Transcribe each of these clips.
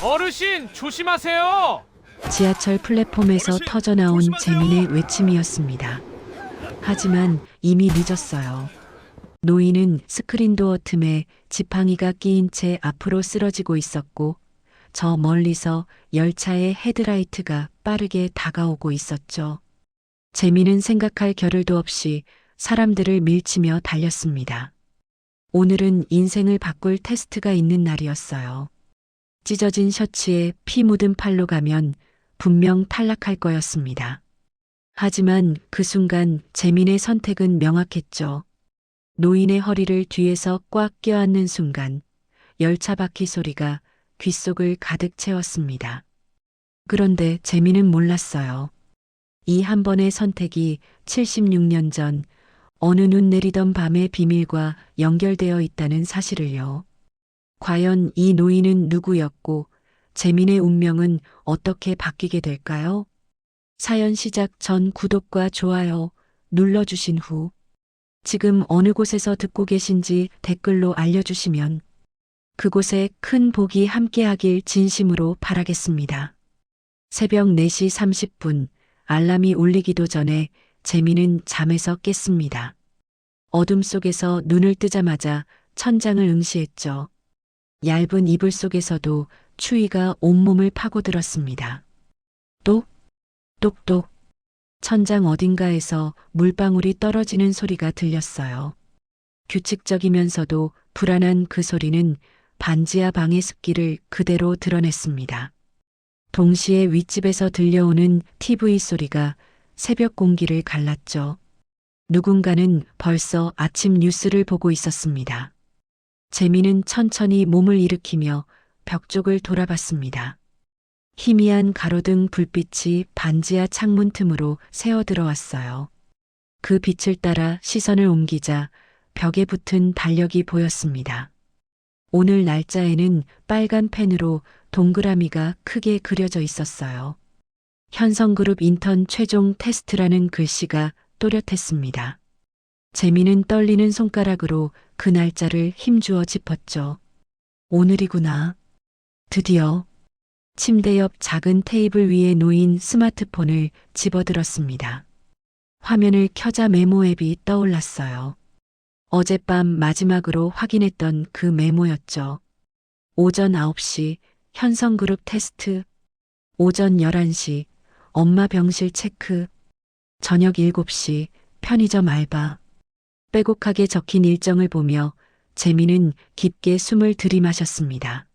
어르신, 조심하세요! 지하철 플랫폼에서 어르신, 터져나온 조심하세요! 재민의 외침이었습니다. 하지만 이미 늦었어요. 노인은 스크린도어 틈에 지팡이가 끼인 채 앞으로 쓰러지고 있었고, 저 멀리서 열차의 헤드라이트가 빠르게 다가오고 있었죠. 재민은 생각할 겨를도 없이 사람들을 밀치며 달렸습니다. 오늘은 인생을 바꿀 테스트가 있는 날이었어요. 찢어진 셔츠에 피 묻은 팔로 가면 분명 탈락할 거였습니다. 하지만 그 순간 재민의 선택은 명확했죠. 노인의 허리를 뒤에서 꽉 껴안는 순간 열차 바퀴 소리가 귓속을 가득 채웠습니다. 그런데 재민은 몰랐어요. 이 한 번의 선택이 76년 전 어느 눈 내리던 밤의 비밀과 연결되어 있다는 사실을요. 과연 이 노인은 누구였고 재민의 운명은 어떻게 바뀌게 될까요? 사연 시작 전 구독과 좋아요 눌러주신 후 지금 어느 곳에서 듣고 계신지 댓글로 알려주시면 그곳에 큰 복이 함께하길 진심으로 바라겠습니다. 새벽 4시 30분 알람이 울리기도 전에 재민은 잠에서 깼습니다. 어둠 속에서 눈을 뜨자마자 천장을 응시했죠. 얇은 이불 속에서도 추위가 온몸을 파고들었습니다. 똑, 똑똑. 천장 어딘가에서 물방울이 떨어지는 소리가 들렸어요. 규칙적이면서도 불안한 그 소리는 반지하 방의 습기를 그대로 드러냈습니다. 동시에 윗집에서 들려오는 TV 소리가 새벽 공기를 갈랐죠. 누군가는 벌써 아침 뉴스를 보고 있었습니다. 재민은 천천히 몸을 일으키며 벽 쪽을 돌아봤습니다. 희미한 가로등 불빛이 반지하 창문 틈으로 새어 들어왔어요. 그 빛을 따라 시선을 옮기자 벽에 붙은 달력이 보였습니다. 오늘 날짜에는 빨간 펜으로 동그라미가 크게 그려져 있었어요. 현성그룹 인턴 최종 테스트라는 글씨가 또렷했습니다. 재민은 떨리는 손가락으로 그 날짜를 힘주어 짚었죠. 오늘이구나. 드디어. 침대 옆 작은 테이블 위에 놓인 스마트폰을 집어들었습니다. 화면을 켜자 메모 앱이 떠올랐어요. 어젯밤 마지막으로 확인했던 그 메모였죠. 오전 9시 현성그룹 테스트, 오전 11시 엄마 병실 체크, 저녁 7시 편의점 알바. 빼곡하게 적힌 일정을 보며 재민은 깊게 숨을 들이마셨습니다.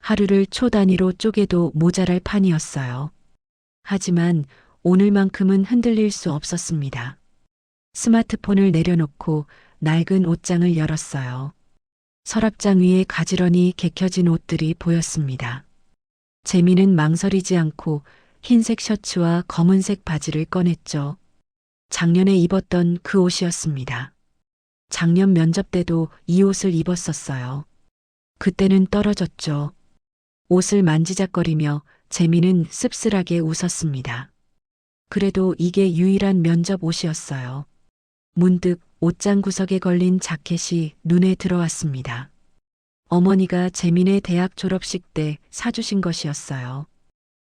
하루를 초 단위로 쪼개도 모자랄 판이었어요. 하지만 오늘만큼은 흔들릴 수 없었습니다. 스마트폰을 내려놓고 낡은 옷장을 열었어요. 서랍장 위에 가지런히 개켜진 옷들이 보였습니다. 재민은 망설이지 않고 흰색 셔츠와 검은색 바지를 꺼냈죠. 작년에 입었던 그 옷이었습니다. 작년 면접 때도 이 옷을 입었었어요. 그때는 떨어졌죠. 옷을 만지작거리며 재민은 씁쓸하게 웃었습니다. 그래도 이게 유일한 면접 옷이었어요. 문득 옷장 구석에 걸린 자켓이 눈에 들어왔습니다. 어머니가 재민의 대학 졸업식 때 사주신 것이었어요.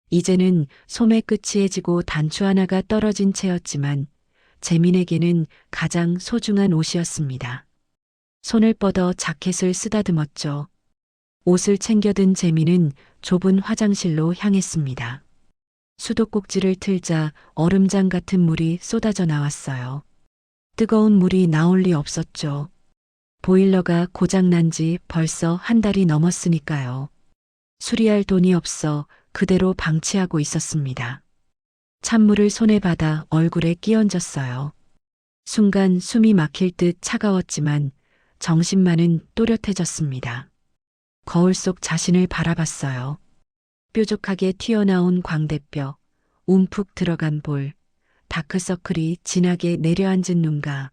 이제는 소매 끝이 해지고 단추 하나가 떨어진 채였지만 재민에게는 가장 소중한 옷이었습니다. 손을 뻗어 자켓을 쓰다듬었죠. 옷을 챙겨든 재민은 좁은 화장실로 향했습니다. 수도꼭지를 틀자 얼음장 같은 물이 쏟아져 나왔어요. 뜨거운 물이 나올 리 없었죠. 보일러가 고장난 지 벌써 한 달이 넘었으니까요. 수리할 돈이 없어 그대로 방치하고 있었습니다. 찬물을 손에 받아 얼굴에 끼얹었어요. 순간 숨이 막힐 듯 차가웠지만 정신만은 또렷해졌습니다. 거울 속 자신을 바라봤어요. 뾰족하게 튀어나온 광대뼈, 움푹 들어간 볼, 다크서클이 진하게 내려앉은 눈가.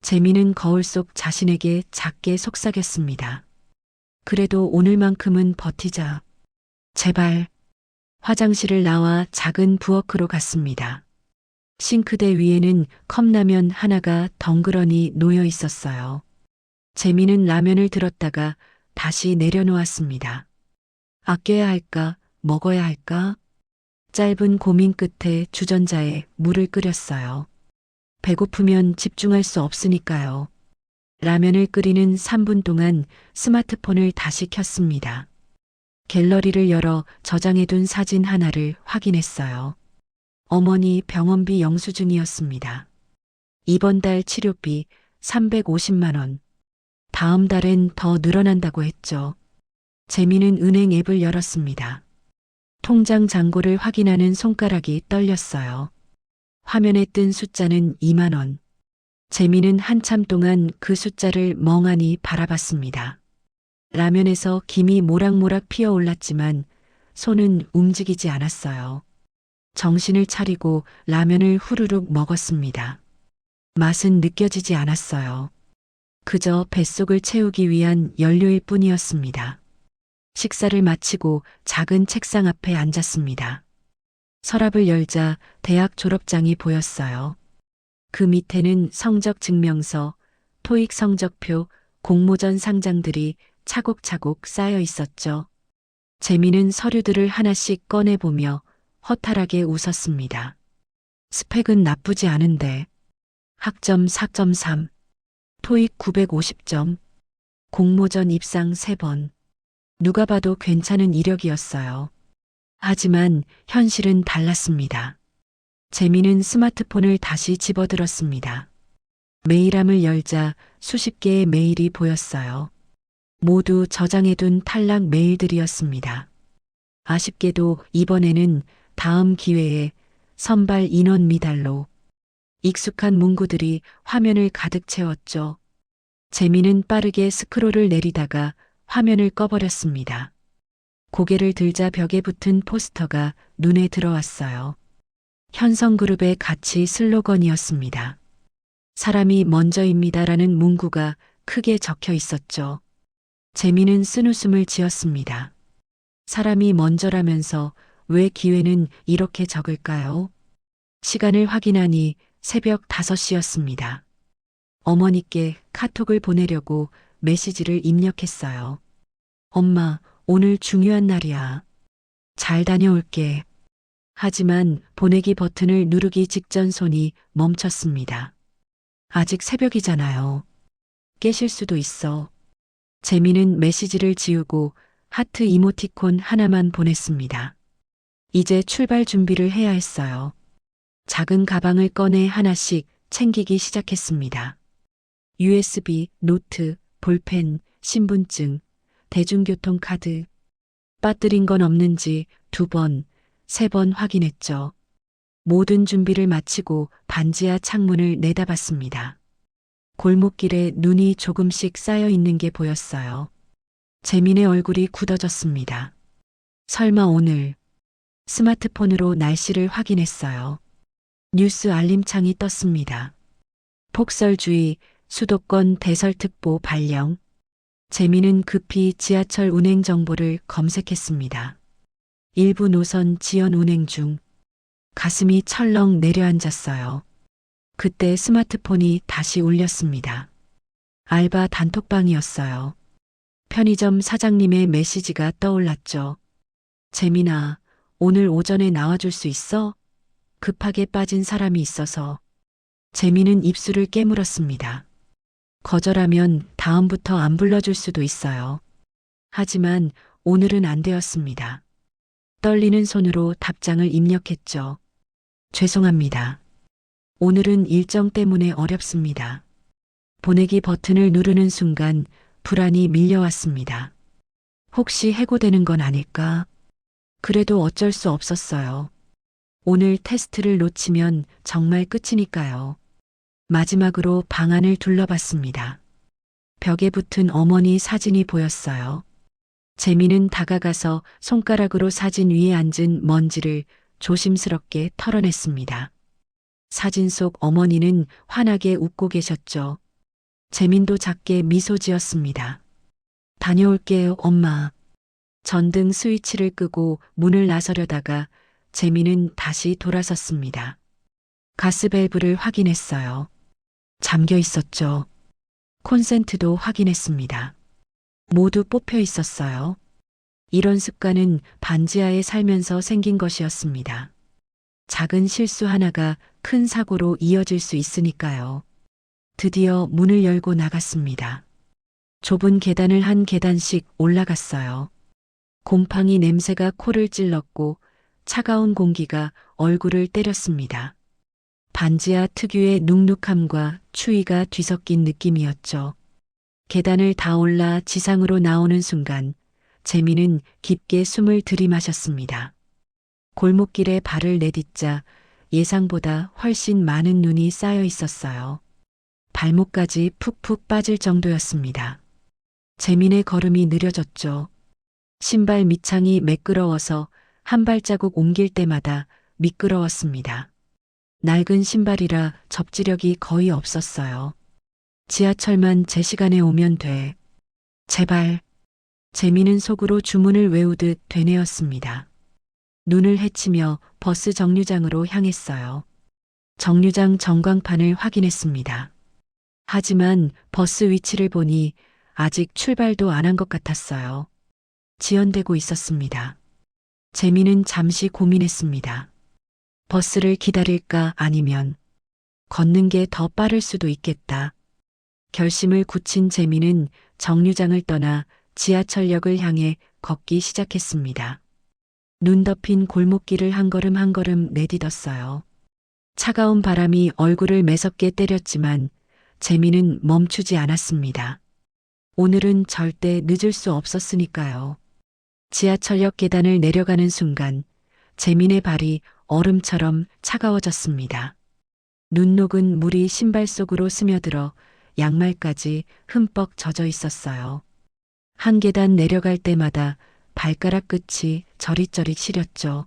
재민은 거울 속 자신에게 작게 속삭였습니다. 그래도 오늘만큼은 버티자. 제발. 화장실을 나와 작은 부엌으로 갔습니다. 싱크대 위에는 컵라면 하나가 덩그러니 놓여 있었어요. 재민은 라면을 들었다가 다시 내려놓았습니다. 아껴야 할까, 먹어야 할까? 짧은 고민 끝에 주전자에 물을 끓였어요. 배고프면 집중할 수 없으니까요. 라면을 끓이는 3분 동안 스마트폰을 다시 켰습니다. 갤러리를 열어 저장해둔 사진 하나를 확인했어요. 어머니 병원비 영수증이었습니다. 이번 달 치료비 350만 원. 다음 달엔 더 늘어난다고 했죠. 재미는 은행 앱을 열었습니다. 통장 잔고를 확인하는 손가락이 떨렸어요. 화면에 뜬 숫자는 2만 원. 재미는 한참 동안 그 숫자를 멍하니 바라봤습니다. 라면에서 김이 모락모락 피어올랐지만 손은 움직이지 않았어요. 정신을 차리고 라면을 후루룩 먹었습니다. 맛은 느껴지지 않았어요. 그저 뱃속을 채우기 위한 연료일 뿐이었습니다. 식사를 마치고 작은 책상 앞에 앉았습니다. 서랍을 열자 대학 졸업장이 보였어요. 그 밑에는 성적 증명서, 토익 성적표, 공모전 상장들이 차곡차곡 쌓여 있었죠. 재미는 서류들을 하나씩 꺼내보며 허탈하게 웃었습니다. 스펙은 나쁘지 않은데 학점 4.3, 토익 950점, 공모전 입상 3번. 누가 봐도 괜찮은 이력이었어요. 하지만 현실은 달랐습니다. 재미는 스마트폰을 다시 집어들었습니다. 메일함을 열자 수십 개의 메일이 보였어요. 모두 저장해둔 탈락 메일들이었습니다. 아쉽게도 이번에는 다음 기회에 선발 인원 미달로 익숙한 문구들이 화면을 가득 채웠죠. 재미는 빠르게 스크롤을 내리다가 화면을 꺼버렸습니다. 고개를 들자 벽에 붙은 포스터가 눈에 들어왔어요. 현성그룹의 가치 슬로건이었습니다. 사람이 먼저입니다라는 문구가 크게 적혀 있었죠. 재미는 쓴웃음을 지었습니다. 사람이 먼저라면서 왜 기회는 이렇게 적을까요? 시간을 확인하니 새벽 5시였습니다. 어머니께 카톡을 보내려고 메시지를 입력했어요. 엄마, 오늘 중요한 날이야. 잘 다녀올게. 하지만 보내기 버튼을 누르기 직전 손이 멈췄습니다. 아직 새벽이잖아요. 깨실 수도 있어. 재미는 메시지를 지우고 하트 이모티콘 하나만 보냈습니다. 이제 출발 준비를 해야 했어요. 작은 가방을 꺼내 하나씩 챙기기 시작했습니다. USB, 노트, 볼펜, 신분증, 대중교통 카드. 빠뜨린 건 없는지 2번, 3번 확인했죠. 모든 준비를 마치고 반지하 창문을 내다봤습니다. 골목길에 눈이 조금씩 쌓여 있는 게 보였어요. 재민의 얼굴이 굳어졌습니다. 설마 오늘 스마트폰으로 날씨를 확인했어요. 뉴스 알림창이 떴습니다. 폭설주의, 수도권 대설특보 발령. 재민은 급히 지하철 운행 정보를 검색했습니다. 일부 노선 지연 운행 중. 가슴이 철렁 내려앉았어요. 그때 스마트폰이 다시 울렸습니다. 알바 단톡방이었어요. 편의점 사장님의 메시지가 떠올랐죠. 재민아, 오늘 오전에 나와줄 수 있어? 급하게 빠진 사람이 있어서. 재민은 입술을 깨물었습니다. 거절하면 다음부터 안 불러줄 수도 있어요. 하지만 오늘은 안 되었습니다. 떨리는 손으로 답장을 입력했죠. 죄송합니다. 오늘은 일정 때문에 어렵습니다. 보내기 버튼을 누르는 순간 불안이 밀려왔습니다. 혹시 해고되는 건 아닐까? 그래도 어쩔 수 없었어요. 오늘 테스트를 놓치면 정말 끝이니까요. 마지막으로 방안을 둘러봤습니다. 벽에 붙은 어머니 사진이 보였어요. 재민은 다가가서 손가락으로 사진 위에 앉은 먼지를 조심스럽게 털어냈습니다. 사진 속 어머니는 환하게 웃고 계셨죠. 재민도 작게 미소 지었습니다. 다녀올게요, 엄마. 전등 스위치를 끄고 문을 나서려다가 재민은 다시 돌아섰습니다. 가스밸브를 확인했어요. 잠겨 있었죠. 콘센트도 확인했습니다. 모두 뽑혀 있었어요. 이런 습관은 반지하에 살면서 생긴 것이었습니다. 작은 실수 하나가 큰 사고로 이어질 수 있으니까요. 드디어 문을 열고 나갔습니다. 좁은 계단을 한 계단씩 올라갔어요. 곰팡이 냄새가 코를 찔렀고 차가운 공기가 얼굴을 때렸습니다. 반지하 특유의 눅눅함과 추위가 뒤섞인 느낌이었죠. 계단을 다 올라 지상으로 나오는 순간 재민은 깊게 숨을 들이마셨습니다. 골목길에 발을 내딛자 예상보다 훨씬 많은 눈이 쌓여 있었어요. 발목까지 푹푹 빠질 정도였습니다. 재민의 걸음이 느려졌죠. 신발 밑창이 매끄러워서 한 발자국 옮길 때마다 미끄러웠습니다. 낡은 신발이라 접지력이 거의 없었어요. 지하철만 제 시간에 오면 돼. 제발. 재민은 속으로 주문을 외우듯 되뇌었습니다. 눈을 헤치며 버스 정류장으로 향했어요. 정류장 전광판을 확인했습니다. 하지만 버스 위치를 보니 아직 출발도 안 한 것 같았어요. 지연되고 있었습니다. 재민은 잠시 고민했습니다. 버스를 기다릴까 아니면 걷는 게 더 빠를 수도 있겠다. 결심을 굳힌 재민은 정류장을 떠나 지하철역을 향해 걷기 시작했습니다. 눈 덮인 골목길을 한 걸음 한 걸음 내딛었어요. 차가운 바람이 얼굴을 매섭게 때렸지만 재민은 멈추지 않았습니다. 오늘은 절대 늦을 수 없었으니까요. 지하철역 계단을 내려가는 순간 재민의 발이 얼음처럼 차가워졌습니다. 눈 녹은 물이 신발 속으로 스며들어 양말까지 흠뻑 젖어 있었어요. 한 계단 내려갈 때마다 발가락 끝이 저릿저릿 시렸죠.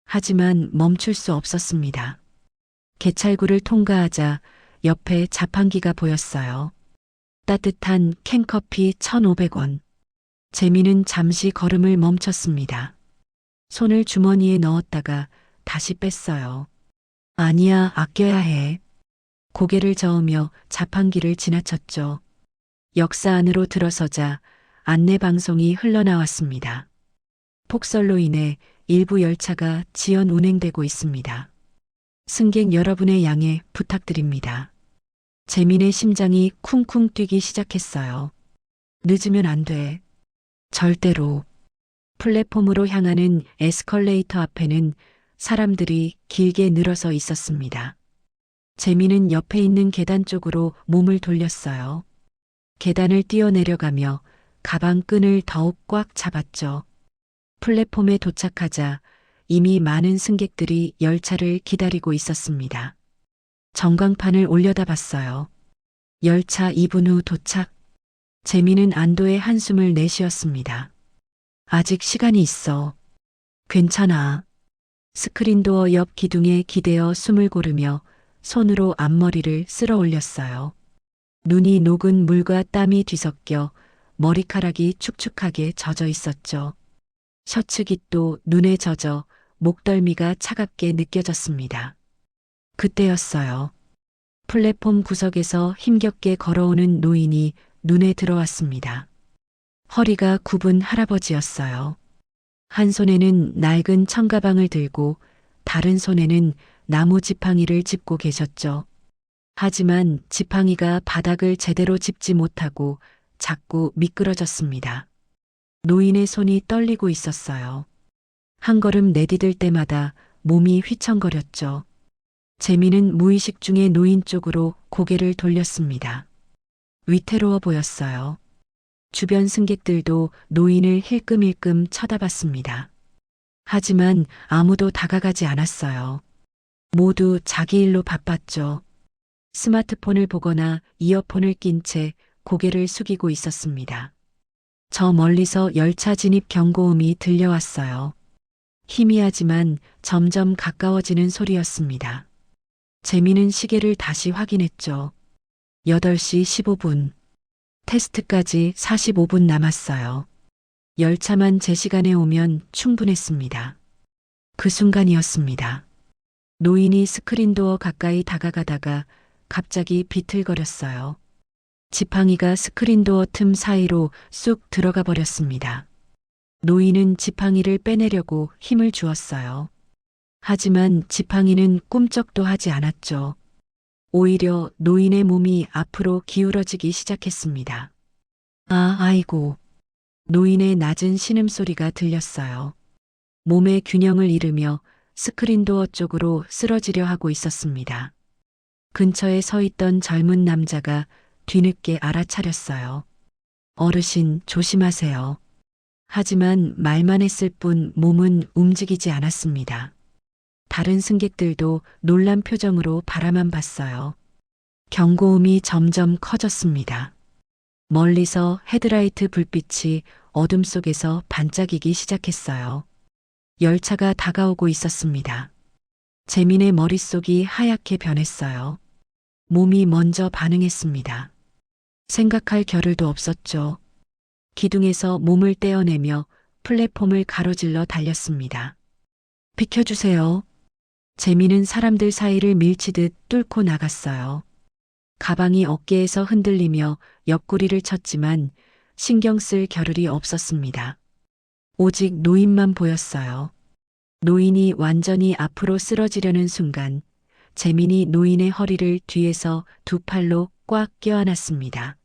하지만 멈출 수 없었습니다. 개찰구를 통과하자 옆에 자판기가 보였어요. 따뜻한 캔커피 1,500원. 재민은 잠시 걸음을 멈췄습니다. 손을 주머니에 넣었다가 다시 뺐어요. 아니야, 아껴야 해. 고개를 저으며 자판기를 지나쳤죠. 역사 안으로 들어서자 안내방송이 흘러나왔습니다. 폭설로 인해 일부 열차가 지연 운행되고 있습니다. 승객 여러분의 양해 부탁드립니다. 재민의 심장이 쿵쿵 뛰기 시작했어요. 늦으면 안 돼. 절대로. 플랫폼으로 향하는 에스컬레이터 앞에는 사람들이 길게 늘어서 있었습니다. 재민은 옆에 있는 계단 쪽으로 몸을 돌렸어요. 계단을 뛰어내려가며 가방 끈을 더욱 꽉 잡았죠. 플랫폼에 도착하자 이미 많은 승객들이 열차를 기다리고 있었습니다. 전광판을 올려다 봤어요. 열차 2분 후 도착. 재민은 안도의 한숨을 내쉬었습니다. 아직 시간이 있어. 괜찮아. 스크린도어 옆 기둥에 기대어 숨을 고르며 손으로 앞머리를 쓸어 올렸어요. 눈이 녹은 물과 땀이 뒤섞여 머리카락이 축축하게 젖어 있었죠. 셔츠 깃도 눈에 젖어 목덜미가 차갑게 느껴졌습니다. 그때였어요. 플랫폼 구석에서 힘겹게 걸어오는 노인이 눈에 들어왔습니다. 허리가 굽은 할아버지였어요. 한 손에는 낡은 청가방을 들고 다른 손에는 나무 지팡이를 짚고 계셨죠. 하지만 지팡이가 바닥을 제대로 짚지 못하고 자꾸 미끄러졌습니다. 노인의 손이 떨리고 있었어요. 한 걸음 내디딜 때마다 몸이 휘청거렸죠. 재민은 무의식 중에 노인 쪽으로 고개를 돌렸습니다. 위태로워 보였어요. 주변 승객들도 노인을 힐끔힐끔 쳐다봤습니다. 하지만 아무도 다가가지 않았어요. 모두 자기 일로 바빴죠. 스마트폰을 보거나 이어폰을 낀 채 고개를 숙이고 있었습니다. 저 멀리서 열차 진입 경고음이 들려왔어요. 희미하지만 점점 가까워지는 소리였습니다. 재민은 시계를 다시 확인했죠. 8시 15분. 테스트까지 45분 남았어요. 열차만 제 시간에 오면 충분했습니다. 그 순간이었습니다. 노인이 스크린도어 가까이 다가가다가 갑자기 비틀거렸어요. 지팡이가 스크린도어 틈 사이로 쑥 들어가 버렸습니다. 노인은 지팡이를 빼내려고 힘을 주었어요. 하지만 지팡이는 꿈쩍도 하지 않았죠. 오히려 노인의 몸이 앞으로 기울어지기 시작했습니다. 아이고. 노인의 낮은 신음소리가 들렸어요. 몸의 균형을 잃으며 스크린도어 쪽으로 쓰러지려 하고 있었습니다. 근처에 서 있던 젊은 남자가 뒤늦게 알아차렸어요. 어르신, 조심하세요. 하지만 말만 했을 뿐 몸은 움직이지 않았습니다. 다른 승객들도 놀란 표정으로 바라만 봤어요. 경고음이 점점 커졌습니다. 멀리서 헤드라이트 불빛이 어둠 속에서 반짝이기 시작했어요. 열차가 다가오고 있었습니다. 재민의 머릿속이 하얗게 변했어요. 몸이 먼저 반응했습니다. 생각할 겨를도 없었죠. 기둥에서 몸을 떼어내며 플랫폼을 가로질러 달렸습니다. 비켜주세요. 재민은 사람들 사이를 밀치듯 뚫고 나갔어요. 가방이 어깨에서 흔들리며 옆구리를 쳤지만 신경 쓸 겨를이 없었습니다. 오직 노인만 보였어요. 노인이 완전히 앞으로 쓰러지려는 순간 재민이 노인의 허리를 뒤에서 두 팔로 꽉 껴안았습니다.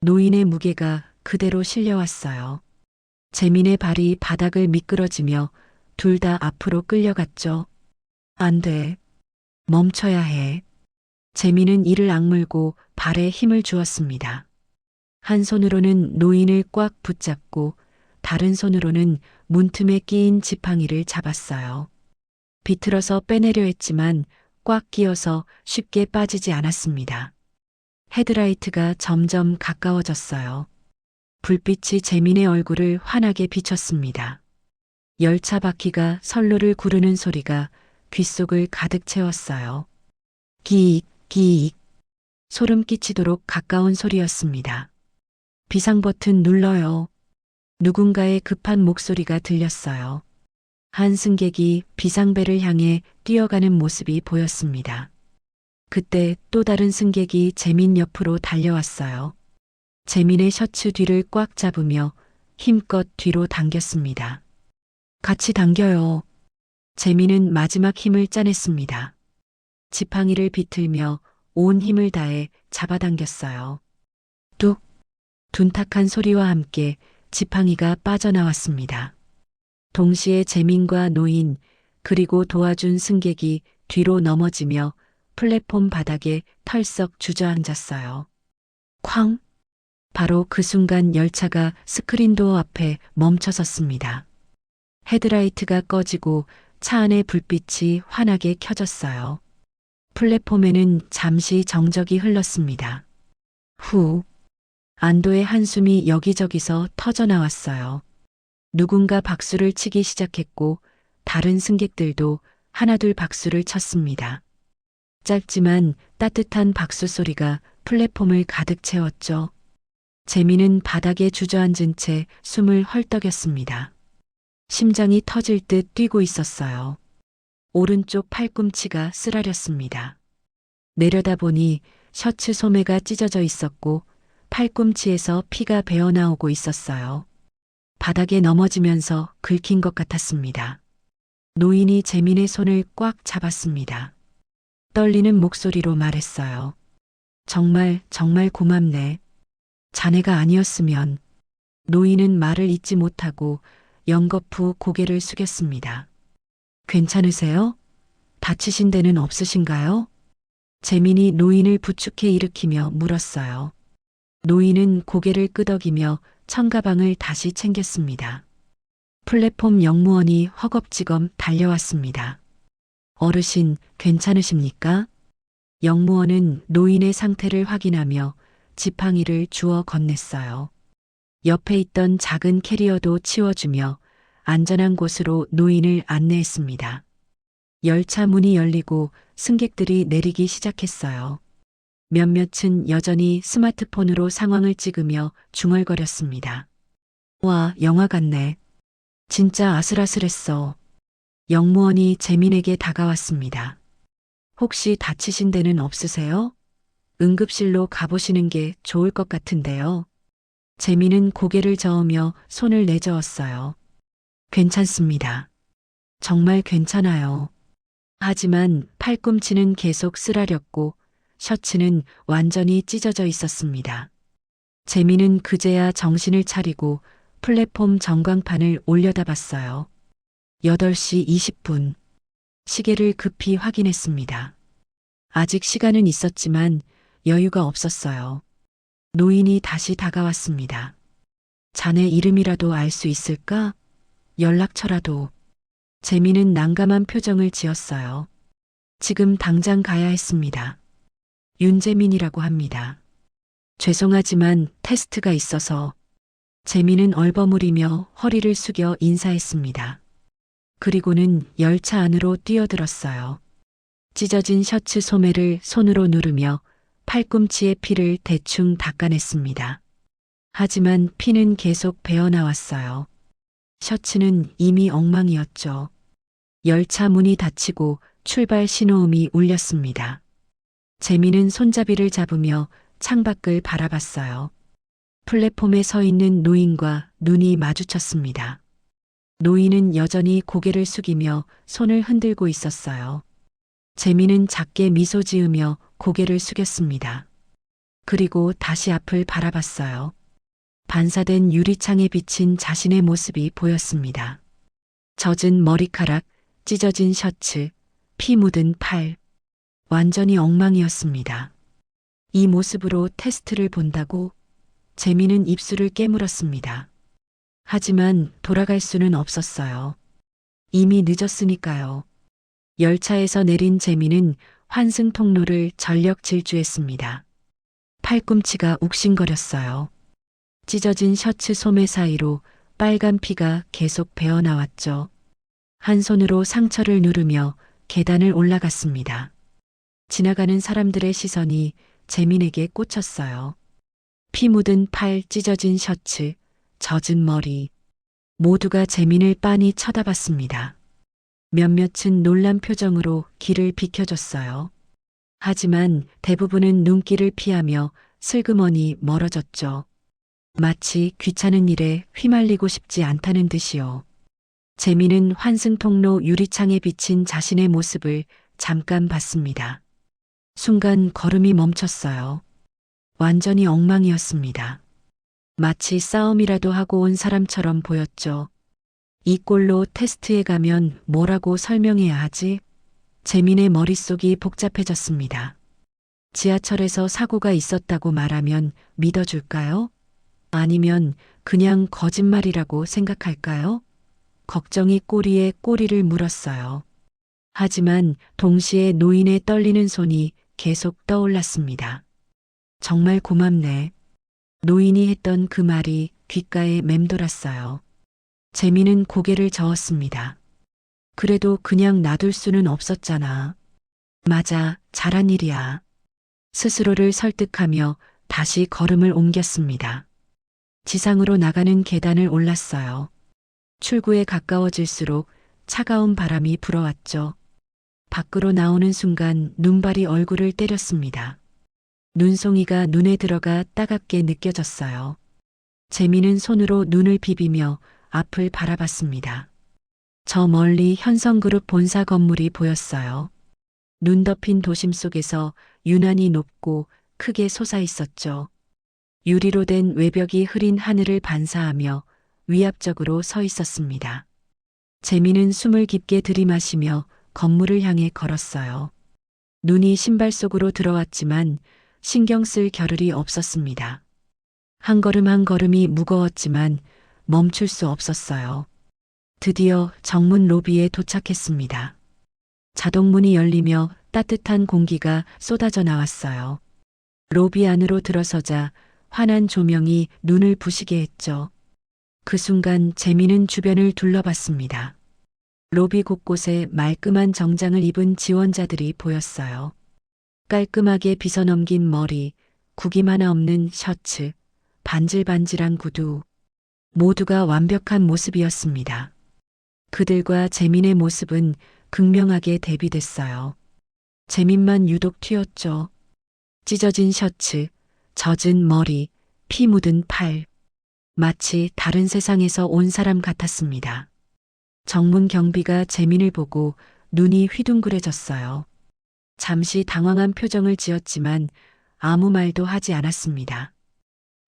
노인의 무게가 그대로 실려왔어요. 재민의 발이 바닥을 미끄러지며 둘 다 앞으로 끌려갔죠. 안 돼. 멈춰야 해. 재민은 이를 악물고 발에 힘을 주었습니다. 한 손으로는 노인을 꽉 붙잡고 다른 손으로는 문틈에 끼인 지팡이를 잡았어요. 비틀어서 빼내려 했지만 꽉 끼어서 쉽게 빠지지 않았습니다. 헤드라이트가 점점 가까워졌어요. 불빛이 재민의 얼굴을 환하게 비췄습니다. 열차 바퀴가 선로를 구르는 소리가 귓속을 가득 채웠어요. 기익, 기익. 소름 끼치도록 가까운 소리였습니다. 비상 버튼 눌러요. 누군가의 급한 목소리가 들렸어요. 한 승객이 비상벨을 향해 뛰어가는 모습이 보였습니다. 그때 또 다른 승객이 재민 옆으로 달려왔어요. 재민의 셔츠 뒤를 꽉 잡으며 힘껏 뒤로 당겼습니다. 같이 당겨요. 재민은 마지막 힘을 짜냈습니다. 지팡이를 비틀며 온 힘을 다해 잡아당겼어요. 뚝! 둔탁한 소리와 함께 지팡이가 빠져나왔습니다. 동시에 재민과 노인 그리고 도와준 승객이 뒤로 넘어지며 플랫폼 바닥에 털썩 주저앉았어요. 쾅! 바로 그 순간 열차가 스크린도어 앞에 멈춰섰습니다. 헤드라이트가 꺼지고 차 안의 불빛이 환하게 켜졌어요. 플랫폼에는 잠시 정적이 흘렀습니다. 후! 안도의 한숨이 여기저기서 터져나왔어요. 누군가 박수를 치기 시작했고 다른 승객들도 하나둘 박수를 쳤습니다. 짧지만 따뜻한 박수 소리가 플랫폼을 가득 채웠죠. 재민은 바닥에 주저앉은 채 숨을 헐떡였습니다. 심장이 터질 듯 뛰고 있었어요. 오른쪽 팔꿈치가 쓰라렸습니다. 내려다보니 셔츠 소매가 찢어져 있었고 팔꿈치에서 피가 배어나오고 있었어요. 바닥에 넘어지면서 긁힌 것 같았습니다. 노인이 재민의 손을 꽉 잡았습니다. 떨리는 목소리로 말했어요. 정말 고맙네. 자네가 아니었으면. 노인은 말을 잇지 못하고 연거푸 고개를 숙였습니다. 괜찮으세요? 다치신 데는 없으신가요? 재민이 노인을 부축해 일으키며 물었어요. 노인은 고개를 끄덕이며 청가방을 다시 챙겼습니다. 플랫폼 역무원이 허겁지겁 달려왔습니다. 어르신, 괜찮으십니까? 역무원은 노인의 상태를 확인하며 지팡이를 주워 건넸어요. 옆에 있던 작은 캐리어도 치워주며 안전한 곳으로 노인을 안내했습니다. 열차 문이 열리고 승객들이 내리기 시작했어요. 몇몇은 여전히 스마트폰으로 상황을 찍으며 중얼거렸습니다. 와, 영화 같네. 진짜 아슬아슬했어. 역무원이 재민에게 다가왔습니다. 혹시 다치신 데는 없으세요? 응급실로 가보시는 게 좋을 것 같은데요. 재민은 고개를 저으며 손을 내저었어요. 괜찮습니다. 정말 괜찮아요. 하지만 팔꿈치는 계속 쓰라렸고 셔츠는 완전히 찢어져 있었습니다. 재민은 그제야 정신을 차리고 플랫폼 전광판을 올려다봤어요. 8시 20분. 시계를 급히 확인했습니다. 아직 시간은 있었지만 여유가 없었어요. 노인이 다시 다가왔습니다. 자네 이름이라도 알 수 있을까? 연락처라도. 재민은 난감한 표정을 지었어요. 지금 당장 가야 했습니다. 윤재민이라고 합니다. 죄송하지만 테스트가 있어서. 재민은 얼버무리며 허리를 숙여 인사했습니다. 그리고는 열차 안으로 뛰어들었어요. 찢어진 셔츠 소매를 손으로 누르며 팔꿈치의 피를 대충 닦아냈습니다. 하지만 피는 계속 배어나왔어요. 셔츠는 이미 엉망이었죠. 열차 문이 닫히고 출발 신호음이 울렸습니다. 재민은 손잡이를 잡으며 창밖을 바라봤어요. 플랫폼에 서 있는 노인과 눈이 마주쳤습니다. 노인은 여전히 고개를 숙이며 손을 흔들고 있었어요. 재민은 작게 미소 지으며 고개를 숙였습니다. 그리고 다시 앞을 바라봤어요. 반사된 유리창에 비친 자신의 모습이 보였습니다. 젖은 머리카락, 찢어진 셔츠, 피 묻은 팔. 완전히 엉망이었습니다. 이 모습으로 테스트를 본다고? 재민은 입술을 깨물었습니다. 하지만 돌아갈 수는 없었어요. 이미 늦었으니까요. 열차에서 내린 재민은 환승 통로를 전력 질주했습니다. 팔꿈치가 욱신거렸어요. 찢어진 셔츠 소매 사이로 빨간 피가 계속 배어나왔죠. 한 손으로 상처를 누르며 계단을 올라갔습니다. 지나가는 사람들의 시선이 재민에게 꽂혔어요. 피 묻은 팔, 찢어진 셔츠, 젖은 머리. 모두가 재민을 빤히 쳐다봤습니다. 몇몇은 놀란 표정으로 길을 비켜줬어요. 하지만 대부분은 눈길을 피하며 슬그머니 멀어졌죠. 마치 귀찮은 일에 휘말리고 싶지 않다는 듯이요. 재민은 환승통로 유리창에 비친 자신의 모습을 잠깐 봤습니다. 순간 걸음이 멈췄어요. 완전히 엉망이었습니다. 마치 싸움이라도 하고 온 사람처럼 보였죠. 이 꼴로 테스트에 가면 뭐라고 설명해야 하지? 재민의 머릿속이 복잡해졌습니다. 지하철에서 사고가 있었다고 말하면 믿어줄까요? 아니면 그냥 거짓말이라고 생각할까요? 걱정이 꼬리에 꼬리를 물었어요. 하지만 동시에 노인의 떨리는 손이 계속 떠올랐습니다. 정말 고맙네. 노인이 했던 그 말이 귓가에 맴돌았어요. 재민은 고개를 저었습니다. 그래도 그냥 놔둘 수는 없었잖아. 맞아, 잘한 일이야. 스스로를 설득하며 다시 걸음을 옮겼습니다. 지상으로 나가는 계단을 올랐어요. 출구에 가까워질수록 차가운 바람이 불어왔죠. 밖으로 나오는 순간 눈발이 얼굴을 때렸습니다. 눈송이가 눈에 들어가 따갑게 느껴졌어요. 재민은 손으로 눈을 비비며 앞을 바라봤습니다. 저 멀리 현성그룹 본사 건물이 보였어요. 눈 덮인 도심 속에서 유난히 높고 크게 솟아 있었죠. 유리로 된 외벽이 흐린 하늘을 반사하며 위압적으로 서 있었습니다. 재민은 숨을 깊게 들이마시며 건물을 향해 걸었어요. 눈이 신발 속으로 들어왔지만 신경 쓸 겨를이 없었습니다. 한 걸음 한 걸음이 무거웠지만 멈출 수 없었어요. 드디어 정문 로비에 도착했습니다. 자동문이 열리며 따뜻한 공기가 쏟아져 나왔어요. 로비 안으로 들어서자 환한 조명이 눈을 부시게 했죠. 그 순간 재민은 주변을 둘러봤습니다. 로비 곳곳에 말끔한 정장을 입은 지원자들이 보였어요. 깔끔하게 빗어넘긴 머리, 구김 하나 없는 셔츠, 반질반질한 구두. 모두가 완벽한 모습이었습니다. 그들과 재민의 모습은 극명하게 대비됐어요. 재민만 유독 튀었죠. 찢어진 셔츠, 젖은 머리, 피 묻은 팔. 마치 다른 세상에서 온 사람 같았습니다. 정문 경비가 재민을 보고 눈이 휘둥그레졌어요. 잠시 당황한 표정을 지었지만 아무 말도 하지 않았습니다.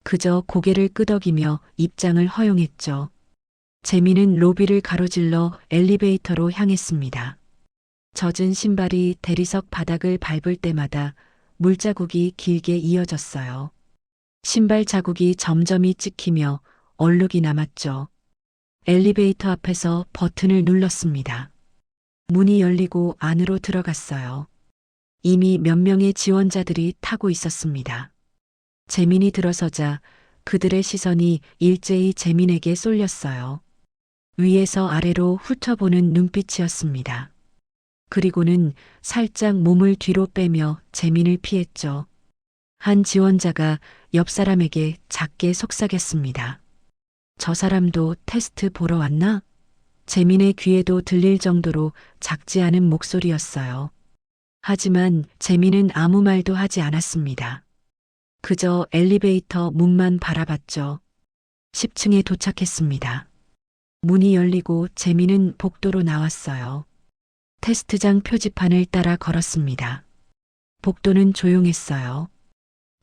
그저 고개를 끄덕이며 입장을 허용했죠. 재민은 로비를 가로질러 엘리베이터로 향했습니다. 젖은 신발이 대리석 바닥을 밟을 때마다 물자국이 길게 이어졌어요. 신발 자국이 점점이 찍히며 얼룩이 남았죠. 엘리베이터 앞에서 버튼을 눌렀습니다. 문이 열리고 안으로 들어갔어요. 이미 몇 명의 지원자들이 타고 있었습니다. 재민이 들어서자 그들의 시선이 일제히 재민에게 쏠렸어요. 위에서 아래로 훑어보는 눈빛이었습니다. 그리고는 살짝 몸을 뒤로 빼며 재민을 피했죠. 한 지원자가 옆 사람에게 작게 속삭였습니다. 저 사람도 테스트 보러 왔나? 재민의 귀에도 들릴 정도로 작지 않은 목소리였어요. 하지만 재민은 아무 말도 하지 않았습니다. 그저 엘리베이터 문만 바라봤죠. 10층에 도착했습니다. 문이 열리고 재민은 복도로 나왔어요. 테스트장 표지판을 따라 걸었습니다. 복도는 조용했어요.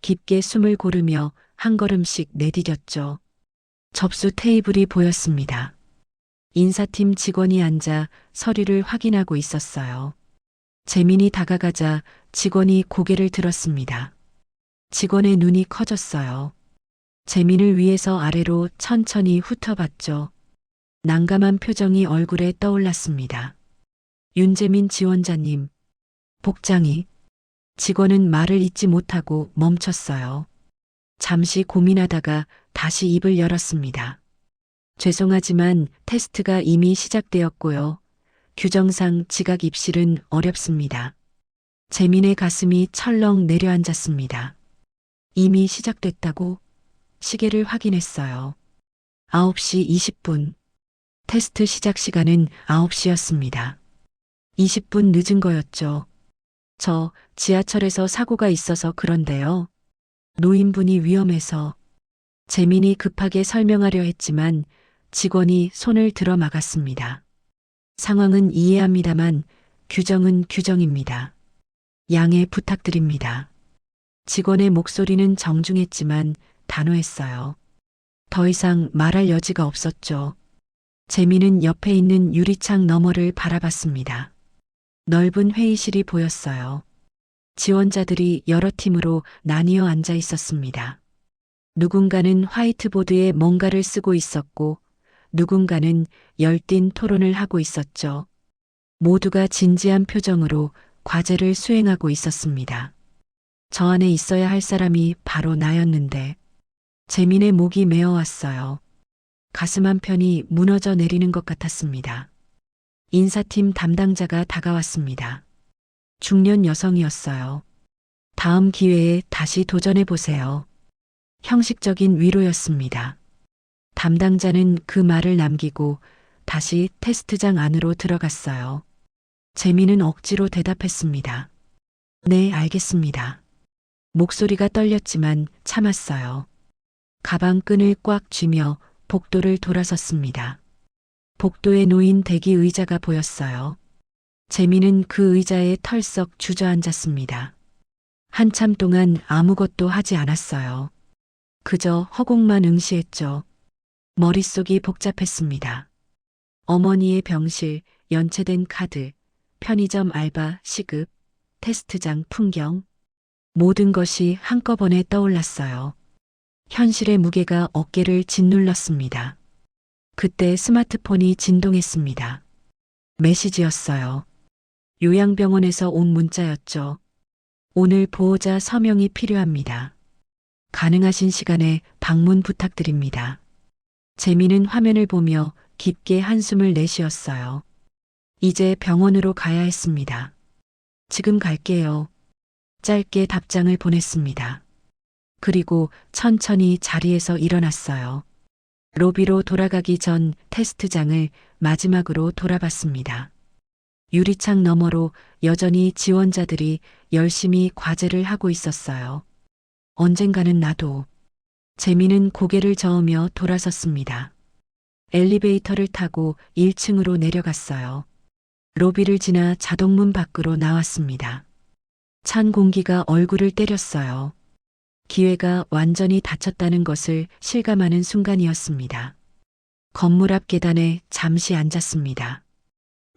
깊게 숨을 고르며 한 걸음씩 내디뎠죠. 접수 테이블이 보였습니다. 인사팀 직원이 앉아 서류를 확인하고 있었어요. 재민이 다가가자 직원이 고개를 들었습니다. 직원의 눈이 커졌어요. 재민을 위에서 아래로 천천히 훑어봤죠. 난감한 표정이 얼굴에 떠올랐습니다. 윤재민 지원자님, 복장이. 직원은 말을 잇지 못하고 멈췄어요. 잠시 고민하다가 다시 입을 열었습니다. 죄송하지만 테스트가 이미 시작되었고요. 규정상 지각 입실은 어렵습니다. 재민의 가슴이 철렁 내려앉았습니다. 이미 시작됐다고? 시계를 확인했어요. 9시 20분. 테스트 시작 시간은 9시였습니다. 20분 늦은 거였죠. 저 지하철에서 사고가 있어서 그런데요. 노인분이 위험해서. 재민이 급하게 설명하려 했지만 직원이 손을 들어 막았습니다. 상황은 이해합니다만 규정은 규정입니다. 양해 부탁드립니다. 직원의 목소리는 정중했지만 단호했어요. 더 이상 말할 여지가 없었죠. 재민은 옆에 있는 유리창 너머를 바라봤습니다. 넓은 회의실이 보였어요. 지원자들이 여러 팀으로 나뉘어 앉아 있었습니다. 누군가는 화이트보드에 뭔가를 쓰고 있었고 누군가는 열띤 토론을 하고 있었죠. 모두가 진지한 표정으로 과제를 수행하고 있었습니다. 저 안에 있어야 할 사람이 바로 나였는데 재민의 목이 메어왔어요. 가슴 한편이 무너져 내리는 것 같았습니다. 인사팀 담당자가 다가왔습니다. 중년 여성이었어요. 다음 기회에 다시 도전해보세요. 형식적인 위로였습니다. 담당자는 그 말을 남기고 다시 테스트장 안으로 들어갔어요. 재민은 억지로 대답했습니다. 네, 알겠습니다. 목소리가 떨렸지만 참았어요. 가방 끈을 꽉 쥐며 복도를 돌아섰습니다. 복도에 놓인 대기 의자가 보였어요. 재민은 그 의자에 털썩 주저앉았습니다. 한참 동안 아무것도 하지 않았어요. 그저 허공만 응시했죠. 머릿속이 복잡했습니다. 어머니의 병실, 연체된 카드, 편의점 알바 시급, 테스트장 풍경. 모든 것이 한꺼번에 떠올랐어요. 현실의 무게가 어깨를 짓눌렀습니다. 그때 스마트폰이 진동했습니다. 메시지였어요. 요양병원에서 온 문자였죠. 오늘 보호자 서명이 필요합니다. 가능하신 시간에 방문 부탁드립니다. 재민은 화면을 보며 깊게 한숨을 내쉬었어요. 이제 병원으로 가야 했습니다. 지금 갈게요. 짧게 답장을 보냈습니다. 그리고 천천히 자리에서 일어났어요. 로비로 돌아가기 전 테스트장을 마지막으로 돌아봤습니다. 유리창 너머로 여전히 지원자들이 열심히 과제를 하고 있었어요. 언젠가는 나도 재민은 고개를 저으며 돌아섰습니다. 엘리베이터를 타고 1층으로 내려갔어요. 로비를 지나 자동문 밖으로 나왔습니다. 찬 공기가 얼굴을 때렸어요. 기회가 완전히 닫혔다는 것을 실감하는 순간이었습니다. 건물 앞 계단에 잠시 앉았습니다.